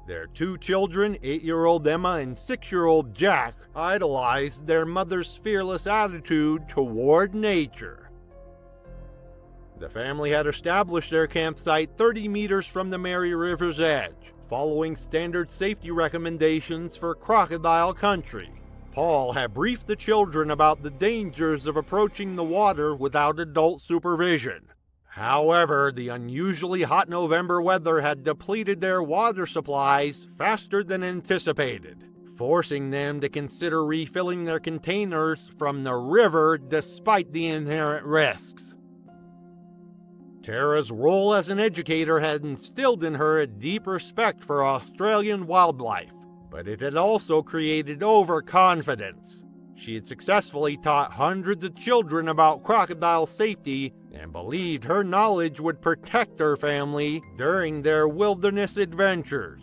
Their two children, 8-year-old Emma and 6-year-old Jack, idolized their mother's fearless attitude toward nature. The family had established their campsite 30 meters from the Mary River's edge, following standard safety recommendations for crocodile country. Paul had briefed the children about the dangers of approaching the water without adult supervision. However, the unusually hot November weather had depleted their water supplies faster than anticipated, forcing them to consider refilling their containers from the river despite the inherent risks. Tara's role as an educator had instilled in her a deep respect for Australian wildlife, but it had also created overconfidence. She had successfully taught hundreds of children about crocodile safety and believed her knowledge would protect her family during their wilderness adventures.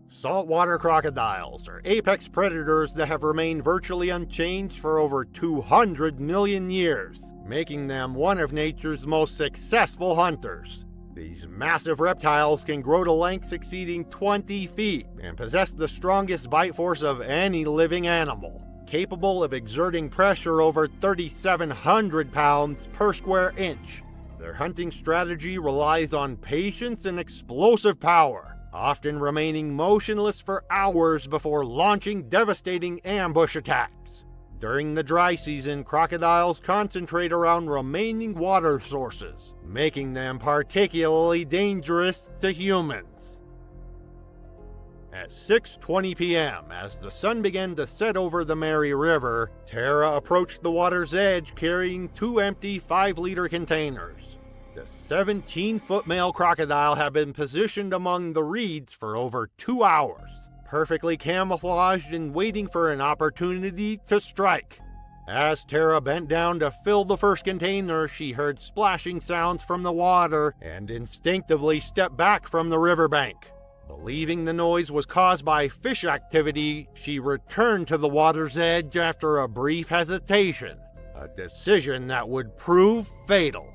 Saltwater crocodiles are apex predators that have remained virtually unchanged for over 200 million years, making them one of nature's most successful hunters. These massive reptiles can grow to lengths exceeding 20 feet and possess the strongest bite force of any living animal, capable of exerting pressure over 3,700 pounds per square inch. Their hunting strategy relies on patience and explosive power, often remaining motionless for hours before launching devastating ambush attacks. During the dry season, crocodiles concentrate around remaining water sources, making them particularly dangerous to humans. At 6:20 p.m., as the sun began to set over the Mary River, Tara approached the water's edge carrying 2 empty 5-liter containers. The 17-foot male crocodile had been positioned among the reeds for over 2 hours, perfectly camouflaged and waiting for an opportunity to strike. As Tara bent down to fill the first container, she heard splashing sounds from the water and instinctively stepped back from the riverbank. Believing the noise was caused by fish activity, she returned to the water's edge after a brief hesitation, a decision that would prove fatal.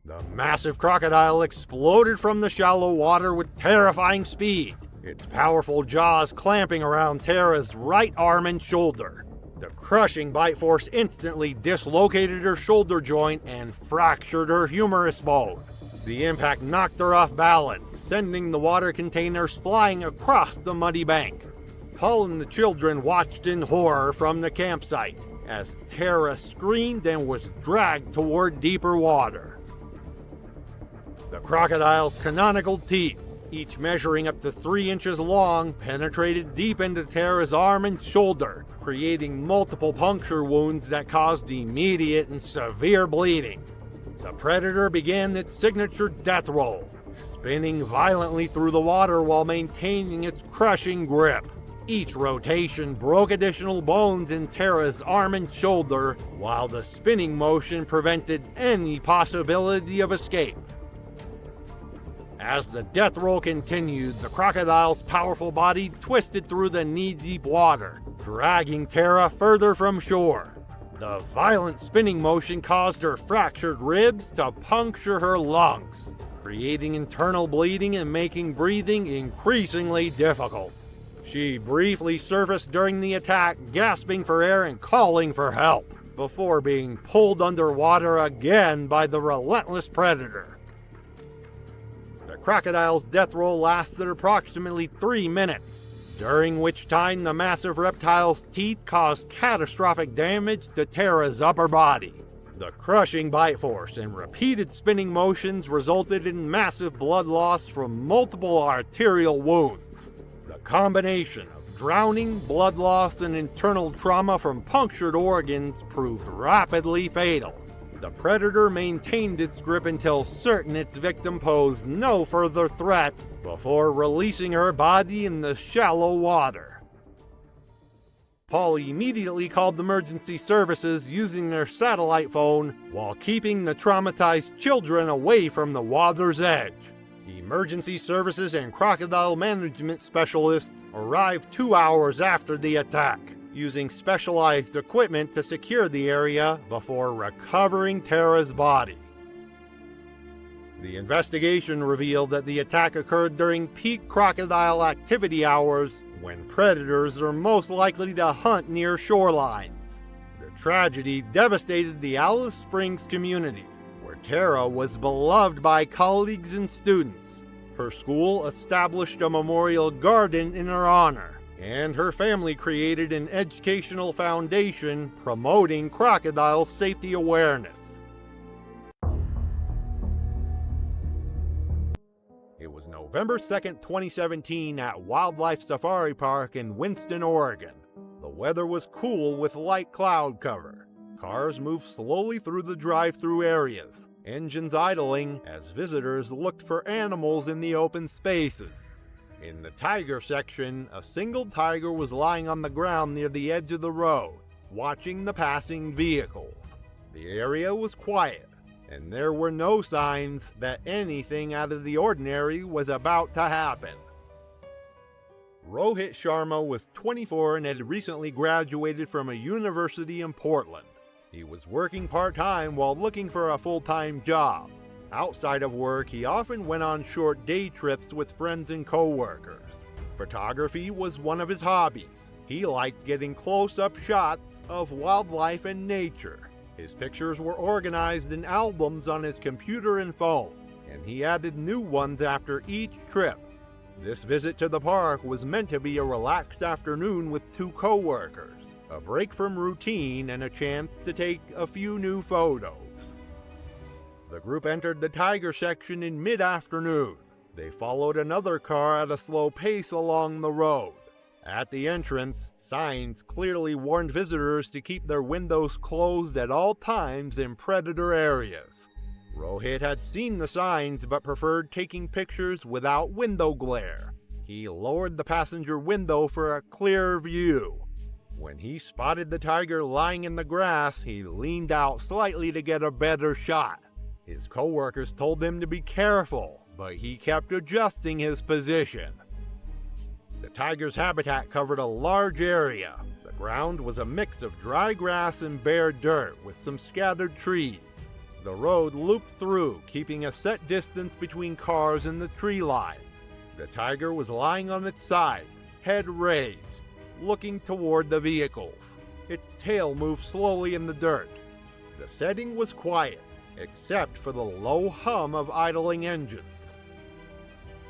The massive crocodile exploded from the shallow water with terrifying speed, its powerful jaws clamping around Tara's right arm and shoulder. The crushing bite force instantly dislocated her shoulder joint and fractured her humerus bone. The impact knocked her off balance, sending the water containers flying across the muddy bank. Paul and the children watched in horror from the campsite as Tara screamed and was dragged toward deeper water. The crocodile's canonical teeth, each measuring up to 3 inches long, penetrated deep into Tara's arm and shoulder, creating multiple puncture wounds that caused immediate and severe bleeding. The predator began its signature death roll, spinning violently through the water while maintaining its crushing grip. Each rotation broke additional bones in Tara's arm and shoulder, while the spinning motion prevented any possibility of escape. As the death roll continued, the crocodile's powerful body twisted through the knee-deep water, dragging Tara further from shore. The violent spinning motion caused her fractured ribs to puncture her lungs, creating internal bleeding and making breathing increasingly difficult. She briefly surfaced during the attack, gasping for air and calling for help, before being pulled underwater again by the relentless predator. The crocodile's death roll lasted approximately 3 minutes, during which time the massive reptile's teeth caused catastrophic damage to Tara's upper body. The crushing bite force and repeated spinning motions resulted in massive blood loss from multiple arterial wounds. The combination of drowning, blood loss, and internal trauma from punctured organs proved rapidly fatal. The predator maintained its grip until certain its victim posed no further threat before releasing her body in the shallow water. Paul immediately called emergency services using their satellite phone while keeping the traumatized children away from the water's edge. Emergency services and crocodile management specialists arrived 2 hours after the attack, using specialized equipment to secure the area before recovering Tara's body. The investigation revealed that the attack occurred during peak crocodile activity hours, when predators are most likely to hunt near shorelines. The tragedy devastated the Alice Springs community, where Tara was beloved by colleagues and students. Her school established a memorial garden in her honor, and her family created an educational foundation promoting crocodile safety awareness. It was November 2nd, 2017 at Wildlife Safari Park in Winston, Oregon. The weather was cool with light cloud cover. Cars moved slowly through the drive-through areas, engines idling as visitors looked for animals in the open spaces. In the tiger section, a single tiger was lying on the ground near the edge of the road, watching the passing vehicles. The area was quiet, and there were no signs that anything out of the ordinary was about to happen. Rohit Sharma was 24 and had recently graduated from a university in Portland. He was working part-time while looking for a full-time job. Outside of work, he often went on short day trips with friends and co-workers. Photography was one of his hobbies. He liked getting close-up shots of wildlife and nature. His pictures were organized in albums on his computer and phone, and he added new ones after each trip. This visit to the park was meant to be a relaxed afternoon with 2 co-workers, a break from routine and a chance to take a few new photos. The group entered the tiger section in mid-afternoon. They followed another car at a slow pace along the road. At the entrance, signs clearly warned visitors to keep their windows closed at all times in predator areas. Rohit had seen the signs but preferred taking pictures without window glare. He lowered the passenger window for a clearer view. When he spotted the tiger lying in the grass, he leaned out slightly to get a better shot. His co-workers told him to be careful, but he kept adjusting his position. The tiger's habitat covered a large area. The ground was a mix of dry grass and bare dirt with some scattered trees. The road looped through, keeping a set distance between cars and the tree line. The tiger was lying on its side, head raised, looking toward the vehicles. Its tail moved slowly in the dirt. The setting was quiet, except for the low hum of idling engines.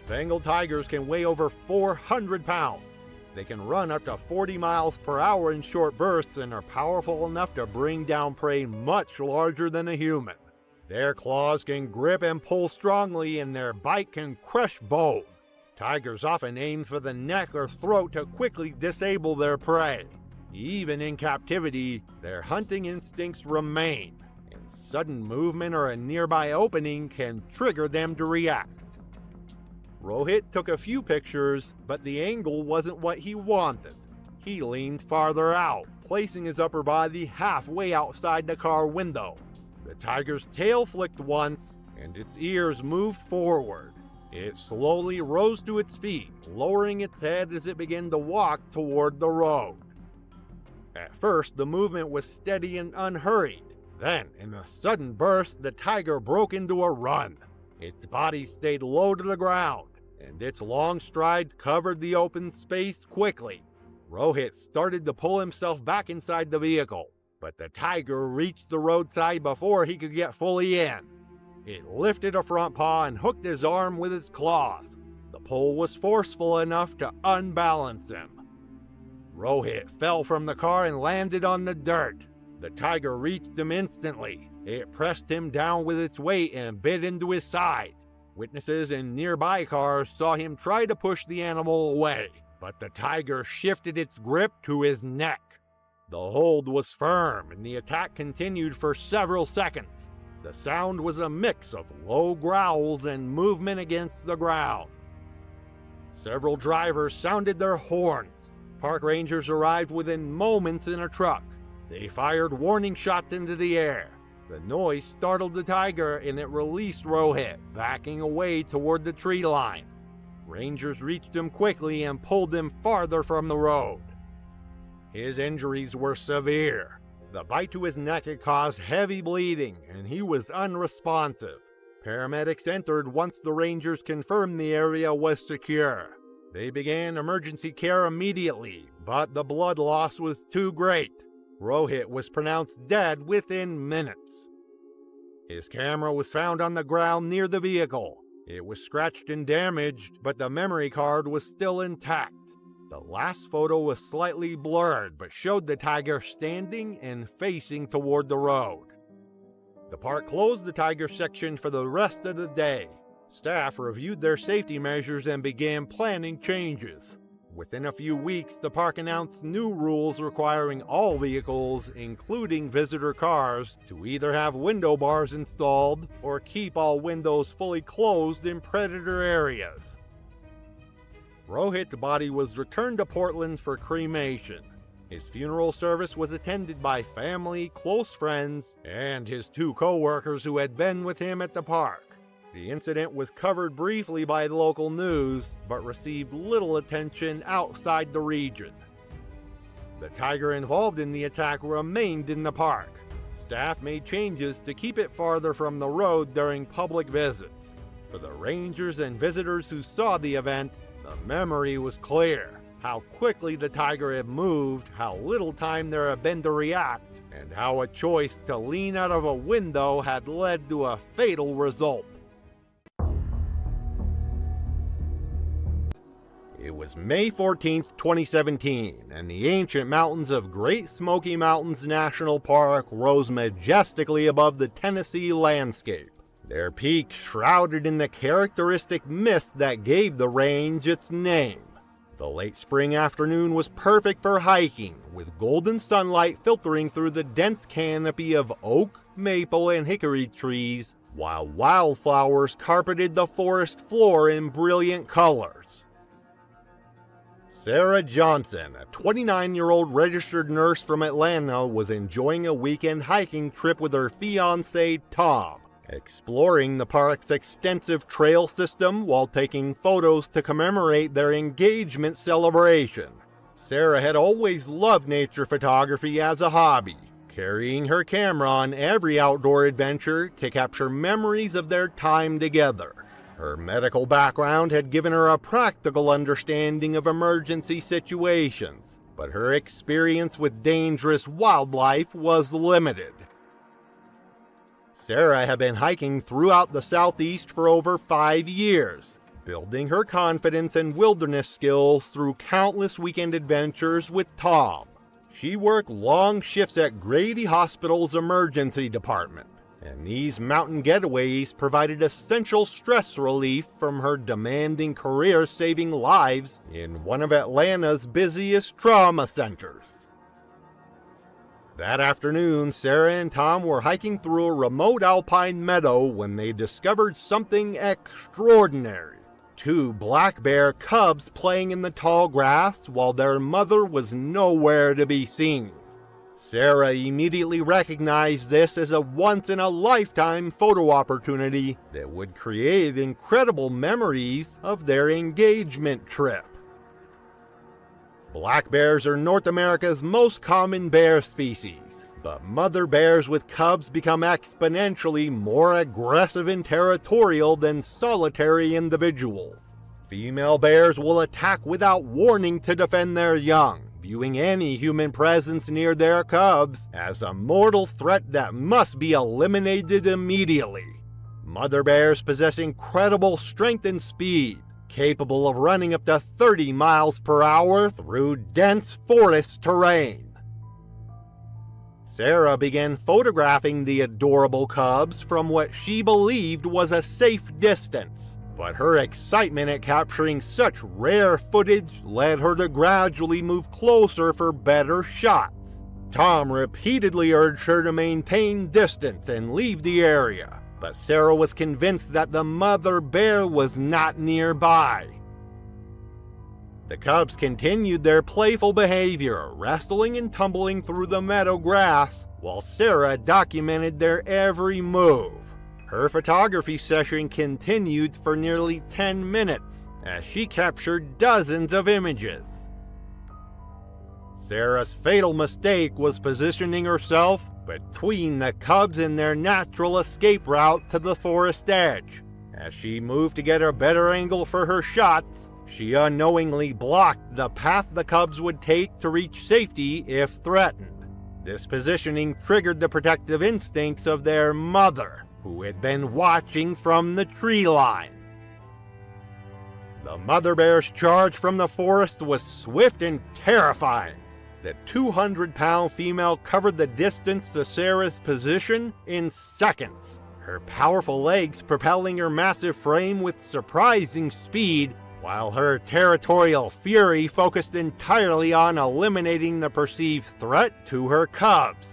Bengal tigers can weigh over 400 pounds. They can run up to 40 miles per hour in short bursts and are powerful enough to bring down prey much larger than a human. Their claws can grip and pull strongly, and their bite can crush bone. Tigers often aim for the neck or throat to quickly disable their prey. Even in captivity, their hunting instincts remain, and sudden movement or a nearby opening can trigger them to react. Rohit took a few pictures, but the angle wasn't what he wanted. He leaned farther out, placing his upper body halfway outside the car window. The tiger's tail flicked once, and its ears moved forward. It slowly rose to its feet, lowering its head as it began to walk toward the road. At first, the movement was steady and unhurried. Then, in a sudden burst, the tiger broke into a run. Its body stayed low to the ground, and its long strides covered the open space quickly. Rohit started to pull himself back inside the vehicle, but the tiger reached the roadside before he could get fully in. It lifted a front paw and hooked his arm with its claws. The pull was forceful enough to unbalance him. Rohit fell from the car and landed on the dirt. The tiger reached him instantly. It pressed him down with its weight and bit into his side. Witnesses in nearby cars saw him try to push the animal away, but the tiger shifted its grip to his neck. The hold was firm, and the attack continued for several seconds. The sound was a mix of low growls and movement against the ground. Several drivers sounded their horns. Park rangers arrived within moments in a truck. They fired warning shots into the air. The noise startled the tiger, and it released Rohit, backing away toward the tree line. Rangers reached him quickly and pulled him farther from the road. His injuries were severe. The bite to his neck had caused heavy bleeding, and he was unresponsive. Paramedics entered once the rangers confirmed the area was secure. They began emergency care immediately, but the blood loss was too great. Rohit was pronounced dead within minutes. His camera was found on the ground near the vehicle. It was scratched and damaged, but the memory card was still intact. The last photo was slightly blurred, but showed the tiger standing and facing toward the road. The park closed the tiger section for the rest of the day. Staff reviewed their safety measures and began planning changes. Within a few weeks, the park announced new rules requiring all vehicles, including visitor cars, to either have window bars installed or keep all windows fully closed in predator areas. Rohit's body was returned to Portland for cremation. His funeral service was attended by family, close friends, and his 2 co-workers who had been with him at the park. The incident was covered briefly by the local news, but received little attention outside the region. The tiger involved in the attack remained in the park. Staff made changes to keep it farther from the road during public visits. For the rangers and visitors who saw the event, the memory was clear. How quickly the tiger had moved, how little time there had been to react, and how a choice to lean out of a window had led to a fatal result. It was May 14th, 2017, and the ancient mountains of Great Smoky Mountains National Park rose majestically above the Tennessee landscape. Their peaks shrouded in the characteristic mist that gave the range its name. The late spring afternoon was perfect for hiking, with golden sunlight filtering through the dense canopy of oak, maple, and hickory trees, while wildflowers carpeted the forest floor in brilliant colors. Sarah Johnson, a 29-year-old registered nurse from Atlanta, was enjoying a weekend hiking trip with her fiancé, Tom, exploring the park's extensive trail system while taking photos to commemorate their engagement celebration. Sarah had always loved nature photography as a hobby, carrying her camera on every outdoor adventure to capture memories of their time together. Her medical background had given her a practical understanding of emergency situations, but her experience with dangerous wildlife was limited. Sarah had been hiking throughout the Southeast for over 5 years, building her confidence and wilderness skills through countless weekend adventures with Tom. She worked long shifts at Grady Hospital's emergency department, and these mountain getaways provided essential stress relief from her demanding career saving lives in one of Atlanta's busiest trauma centers. That afternoon, Sarah and Tom were hiking through a remote alpine meadow when they discovered something extraordinary. Two black bear cubs playing in the tall grass while their mother was nowhere to be seen. Sarah immediately recognized this as a once-in-a-lifetime photo opportunity that would create incredible memories of their engagement trip. Black bears are North America's most common bear species, but mother bears with cubs become exponentially more aggressive and territorial than solitary individuals. Female bears will attack without warning to defend their young, viewing any human presence near their cubs as a mortal threat that must be eliminated immediately. Mother bears possess incredible strength and speed, capable of running up to 30 miles per hour through dense forest terrain. Sarah began photographing the adorable cubs from what she believed was a safe distance, but her excitement at capturing such rare footage led her to gradually move closer for better shots. Tom repeatedly urged her to maintain distance and leave the area, but Sarah was convinced that the mother bear was not nearby. The cubs continued their playful behavior, wrestling and tumbling through the meadow grass, while Sarah documented their every move. Her photography session continued for nearly 10 minutes, as she captured dozens of images. Sarah's fatal mistake was positioning herself between the cubs and their natural escape route to the forest edge. As she moved to get a better angle for her shots, she unknowingly blocked the path the cubs would take to reach safety if threatened. This positioning triggered the protective instincts of their mother, who had been watching from the tree line. The mother bear's charge from the forest was swift and terrifying. The 200-pound female covered the distance to Sarah's position in seconds, her powerful legs propelling her massive frame with surprising speed, while her territorial fury focused entirely on eliminating the perceived threat to her cubs.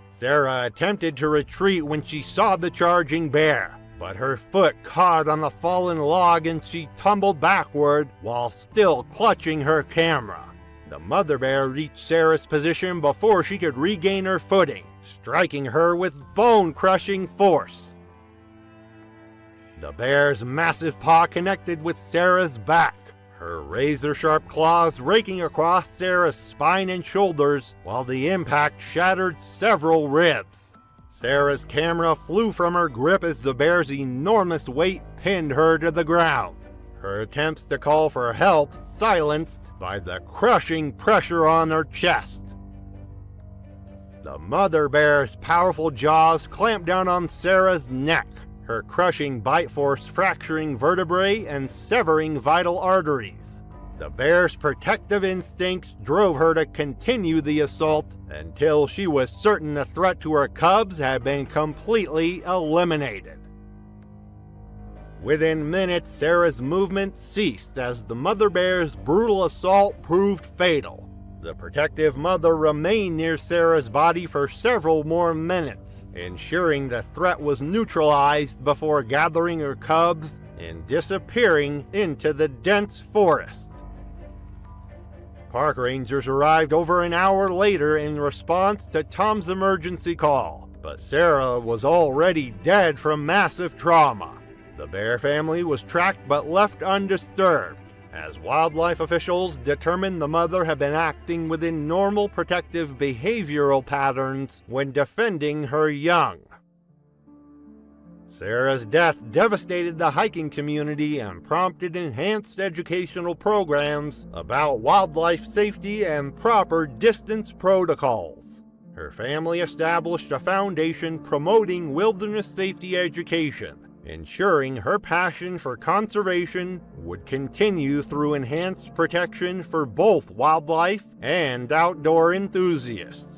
Sarah attempted to retreat when she saw the charging bear, but her foot caught on the fallen log and she tumbled backward while still clutching her camera. The mother bear reached Sarah's position before she could regain her footing, striking her with bone-crushing force. The bear's massive paw connected with Sarah's back, her razor-sharp claws raking across Sarah's spine and shoulders, while the impact shattered several ribs. Sarah's camera flew from her grip as the bear's enormous weight pinned her to the ground, her attempts to call for help silenced by the crushing pressure on her chest. The mother bear's powerful jaws clamped down on Sarah's neck, her crushing bite force fracturing vertebrae and severing vital arteries. The bear's protective instincts drove her to continue the assault until she was certain the threat to her cubs had been completely eliminated. Within minutes, Sarah's movement ceased as the mother bear's brutal assault proved fatal. The protective mother remained near Sarah's body for several more minutes, ensuring the threat was neutralized before gathering her cubs and disappearing into the dense forest. Park rangers arrived over an hour later in response to Tom's emergency call, but Sarah was already dead from massive trauma. The bear family was tracked but left undisturbed, as wildlife officials determined the mother had been acting within normal protective behavioral patterns when defending her young. Sarah's death devastated the hiking community and prompted enhanced educational programs about wildlife safety and proper distance protocols. Her family established a foundation promoting wilderness safety education, ensuring her passion for conservation would continue through enhanced protection for both wildlife and outdoor enthusiasts.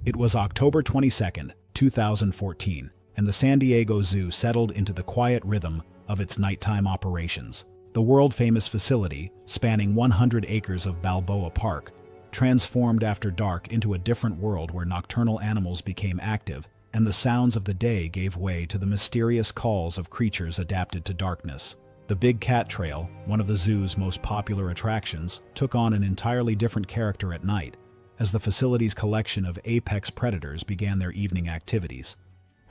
It was October 22, 2014, and the San Diego Zoo settled into the quiet rhythm of its nighttime operations. The world-famous facility, spanning 100 acres of Balboa Park, transformed after dark into a different world where nocturnal animals became active and the sounds of the day gave way to the mysterious calls of creatures adapted to darkness. The Big Cat Trail, one of the zoo's most popular attractions, took on an entirely different character at night, as the facility's collection of apex predators began their evening activities.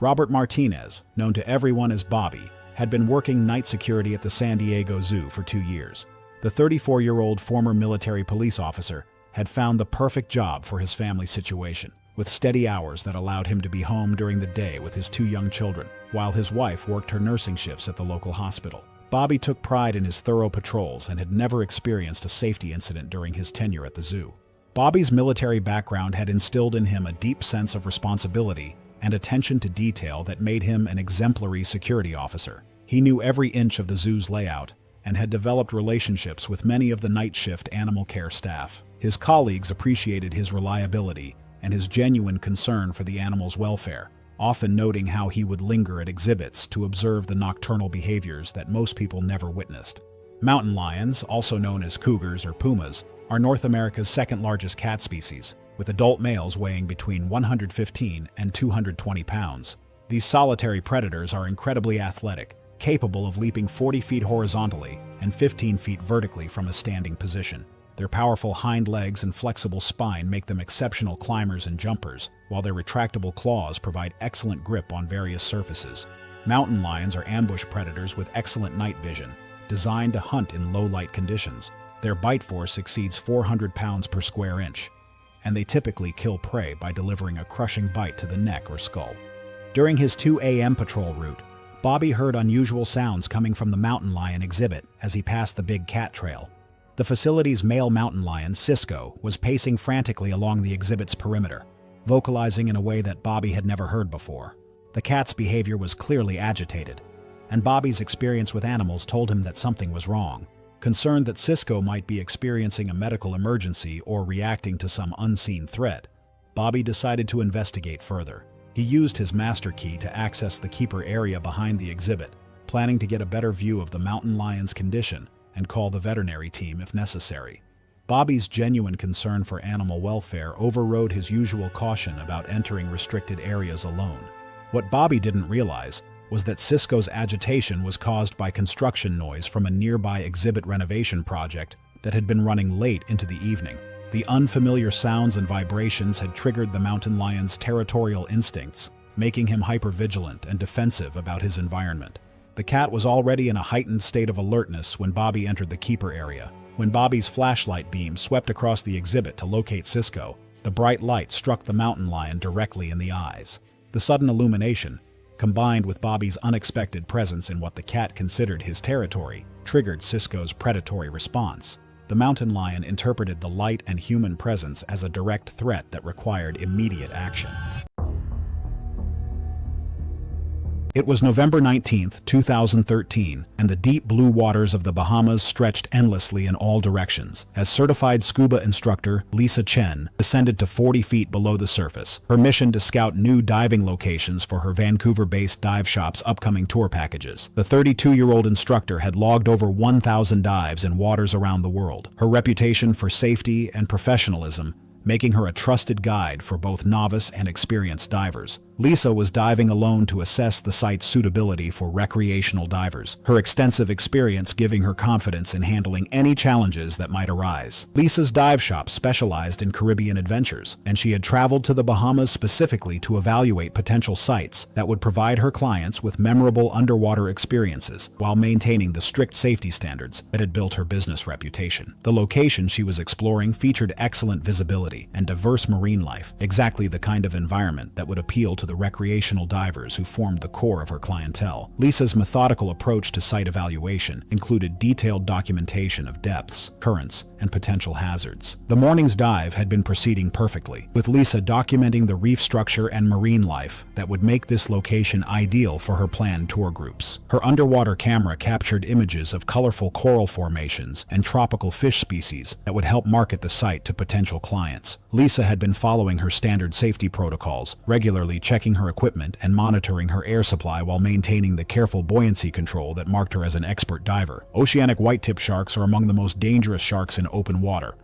Robert Martinez, known to everyone as Bobby, had been working night security at the San Diego Zoo for 2 years. The 34-year-old former military police officer had found the perfect job for his family situation, with steady hours that allowed him to be home during the day with his 2 young children, while his wife worked her nursing shifts at the local hospital. Bobby took pride in his thorough patrols and had never experienced a safety incident during his tenure at the zoo. Bobby's military background had instilled in him a deep sense of responsibility and attention to detail that made him an exemplary security officer. He knew every inch of the zoo's layout and had developed relationships with many of the night shift animal care staff. His colleagues appreciated his reliability and his genuine concern for the animals' welfare, often noting how he would linger at exhibits to observe the nocturnal behaviors that most people never witnessed. Mountain lions, also known as cougars or pumas, are North America's second-largest cat species, with adult males weighing between 115 and 220 pounds. These solitary predators are incredibly athletic, capable of leaping 40 feet horizontally and 15 feet vertically from a standing position. Their powerful hind legs and flexible spine make them exceptional climbers and jumpers, while their retractable claws provide excellent grip on various surfaces. Mountain lions are ambush predators with excellent night vision, designed to hunt in low-light conditions. Their bite force exceeds 400 pounds per square inch, and they typically kill prey by delivering a crushing bite to the neck or skull. During his 2 a.m. patrol route, Bobby heard unusual sounds coming from the mountain lion exhibit as he passed the Big Cat Trail. The facility's male mountain lion, Cisco, was pacing frantically along the exhibit's perimeter, vocalizing in a way that Bobby had never heard before. The cat's behavior was clearly agitated, and Bobby's experience with animals told him that something was wrong. Concerned that Cisco might be experiencing a medical emergency or reacting to some unseen threat, Bobby decided to investigate further. He used his master key to access the keeper area behind the exhibit, planning to get a better view of the mountain lion's condition and call the veterinary team if necessary. Bobby's genuine concern for animal welfare overrode his usual caution about entering restricted areas alone. What Bobby didn't realize was that Cisco's agitation was caused by construction noise from a nearby exhibit renovation project that had been running late into the evening. The unfamiliar sounds and vibrations had triggered the mountain lion's territorial instincts, making him hypervigilant and defensive about his environment. The cat was already in a heightened state of alertness when Bobby entered the keeper area. When Bobby's flashlight beam swept across the exhibit to locate Cisco, the bright light struck the mountain lion directly in the eyes. The sudden illumination, combined with Bobby's unexpected presence in what the cat considered his territory, triggered Cisco's predatory response. The mountain lion interpreted the light and human presence as a direct threat that required immediate action. It was November 19, 2013, and the deep blue waters of the Bahamas stretched endlessly in all directions as certified scuba instructor Lisa Chen descended to 40 feet below the surface, her mission to scout new diving locations for her Vancouver-based dive shop's upcoming tour packages. The 32-year-old instructor had logged over 1,000 dives in waters around the world, her reputation for safety and professionalism making her a trusted guide for both novice and experienced divers. Lisa was diving alone to assess the site's suitability for recreational divers, her extensive experience giving her confidence in handling any challenges that might arise. Lisa's dive shop specialized in Caribbean adventures, and she had traveled to the Bahamas specifically to evaluate potential sites that would provide her clients with memorable underwater experiences while maintaining the strict safety standards that had built her business reputation. The location she was exploring featured excellent visibility and diverse marine life, exactly the kind of environment that would appeal to the recreational divers who formed the core of her clientele. Lisa's methodical approach to site evaluation included detailed documentation of depths, currents, and potential hazards. The morning's dive had been proceeding perfectly, with Lisa documenting the reef structure and marine life that would make this location ideal for her planned tour groups. Her underwater camera captured images of colorful coral formations and tropical fish species that would help market the site to potential clients. minutes. Lisa had been following her standard safety protocols, regularly checking her equipment and monitoring her air supply while maintaining the careful buoyancy control that marked her as an expert diver. Oceanic white-tip sharks are among the most dangerous sharks in open water,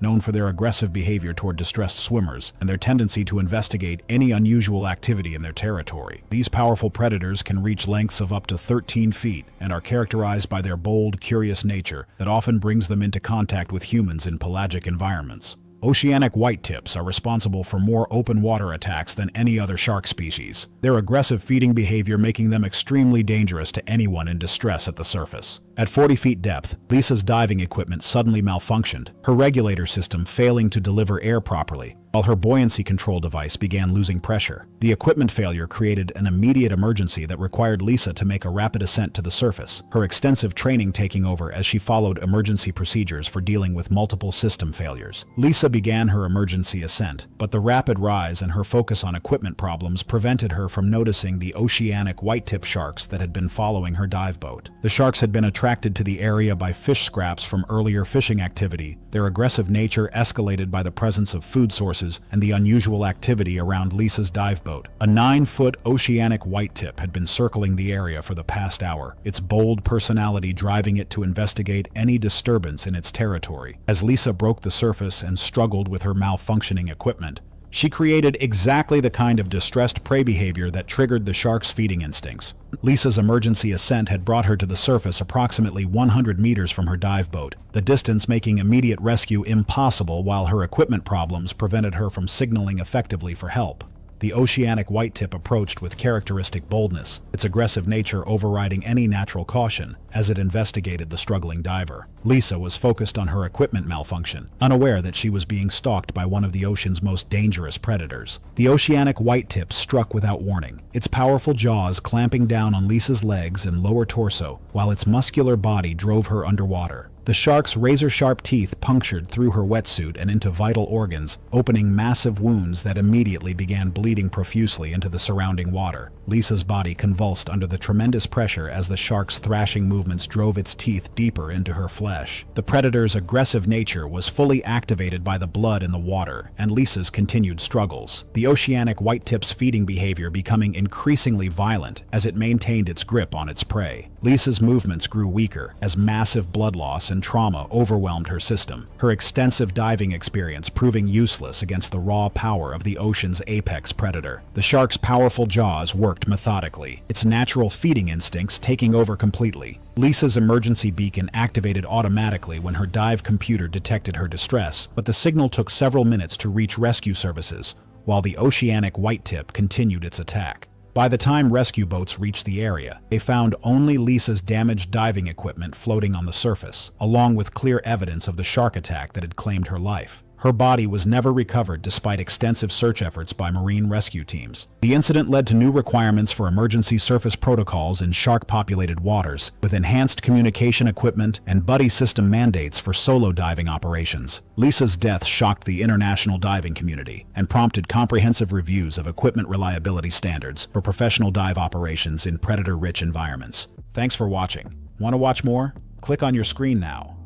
known for their aggressive behavior toward distressed swimmers and their tendency to investigate any unusual activity in their territory. These powerful predators can reach lengths of up to 13 feet and are characterized by their bold, curious nature that often brings them into contact with humans in pelagic environments. Oceanic white-tips are responsible for more open water attacks than any other shark species, their aggressive feeding behavior making them extremely dangerous to anyone in distress at the surface. At 40 feet depth, Lisa's diving equipment suddenly malfunctioned, her regulator system failing to deliver air properly, while her buoyancy control device began losing pressure. The equipment failure created an immediate emergency that required Lisa to make a rapid ascent to the surface, her extensive training taking over as she followed emergency procedures for dealing with multiple system failures. Lisa began her emergency ascent, but the rapid rise and her focus on equipment problems prevented her from noticing the oceanic white-tip sharks that had been following her dive boat. The sharks had been attracted to the area by fish scraps from earlier fishing activity, their aggressive nature escalated by the presence of food sources and the unusual activity around Lisa's dive boat. A 9-foot oceanic white-tip had been circling the area for the past hour, its bold personality driving it to investigate any disturbance in its territory. As Lisa broke the surface and struggled with her malfunctioning equipment, she created exactly the kind of distressed prey behavior that triggered the shark's feeding instincts. Lisa's emergency ascent had brought her to the surface approximately 100 meters from her dive boat, the distance making immediate rescue impossible while her equipment problems prevented her from signaling effectively for help. The oceanic white-tip approached with characteristic boldness, its aggressive nature overriding any natural caution as it investigated the struggling diver. Lisa was focused on her equipment malfunction, unaware that she was being stalked by one of the ocean's most dangerous predators. The oceanic white-tip struck without warning, its powerful jaws clamping down on Lisa's legs and lower torso, while its muscular body drove her underwater. The shark's razor-sharp teeth punctured through her wetsuit and into vital organs, opening massive wounds that immediately began bleeding profusely into the surrounding water. Lisa's body convulsed under the tremendous pressure as the shark's thrashing movements drove its teeth deeper into her flesh. The predator's aggressive nature was fully activated by the blood in the water and Lisa's continued struggles, the oceanic white-tip's feeding behavior becoming increasingly violent as it maintained its grip on its prey. Lisa's movements grew weaker as massive blood loss and trauma overwhelmed her system, her extensive diving experience proving useless against the raw power of the ocean's apex predator. The shark's powerful jaws worked methodically, its natural feeding instincts taking over completely. Lisa's emergency beacon activated automatically when her dive computer detected her distress, but the signal took several minutes to reach rescue services, while the oceanic white-tip continued its attack. By the time rescue boats reached the area, they found only Lisa's damaged diving equipment floating on the surface, along with clear evidence of the shark attack that had claimed her life. Her body was never recovered despite extensive search efforts by marine rescue teams. The incident led to new requirements for emergency surface protocols in shark-populated waters, with enhanced communication equipment and buddy system mandates for solo diving operations. Lisa's death shocked the international diving community and prompted comprehensive reviews of equipment reliability standards for professional dive operations in predator-rich environments. Thanks for watching. Want to watch more? Click on your screen now.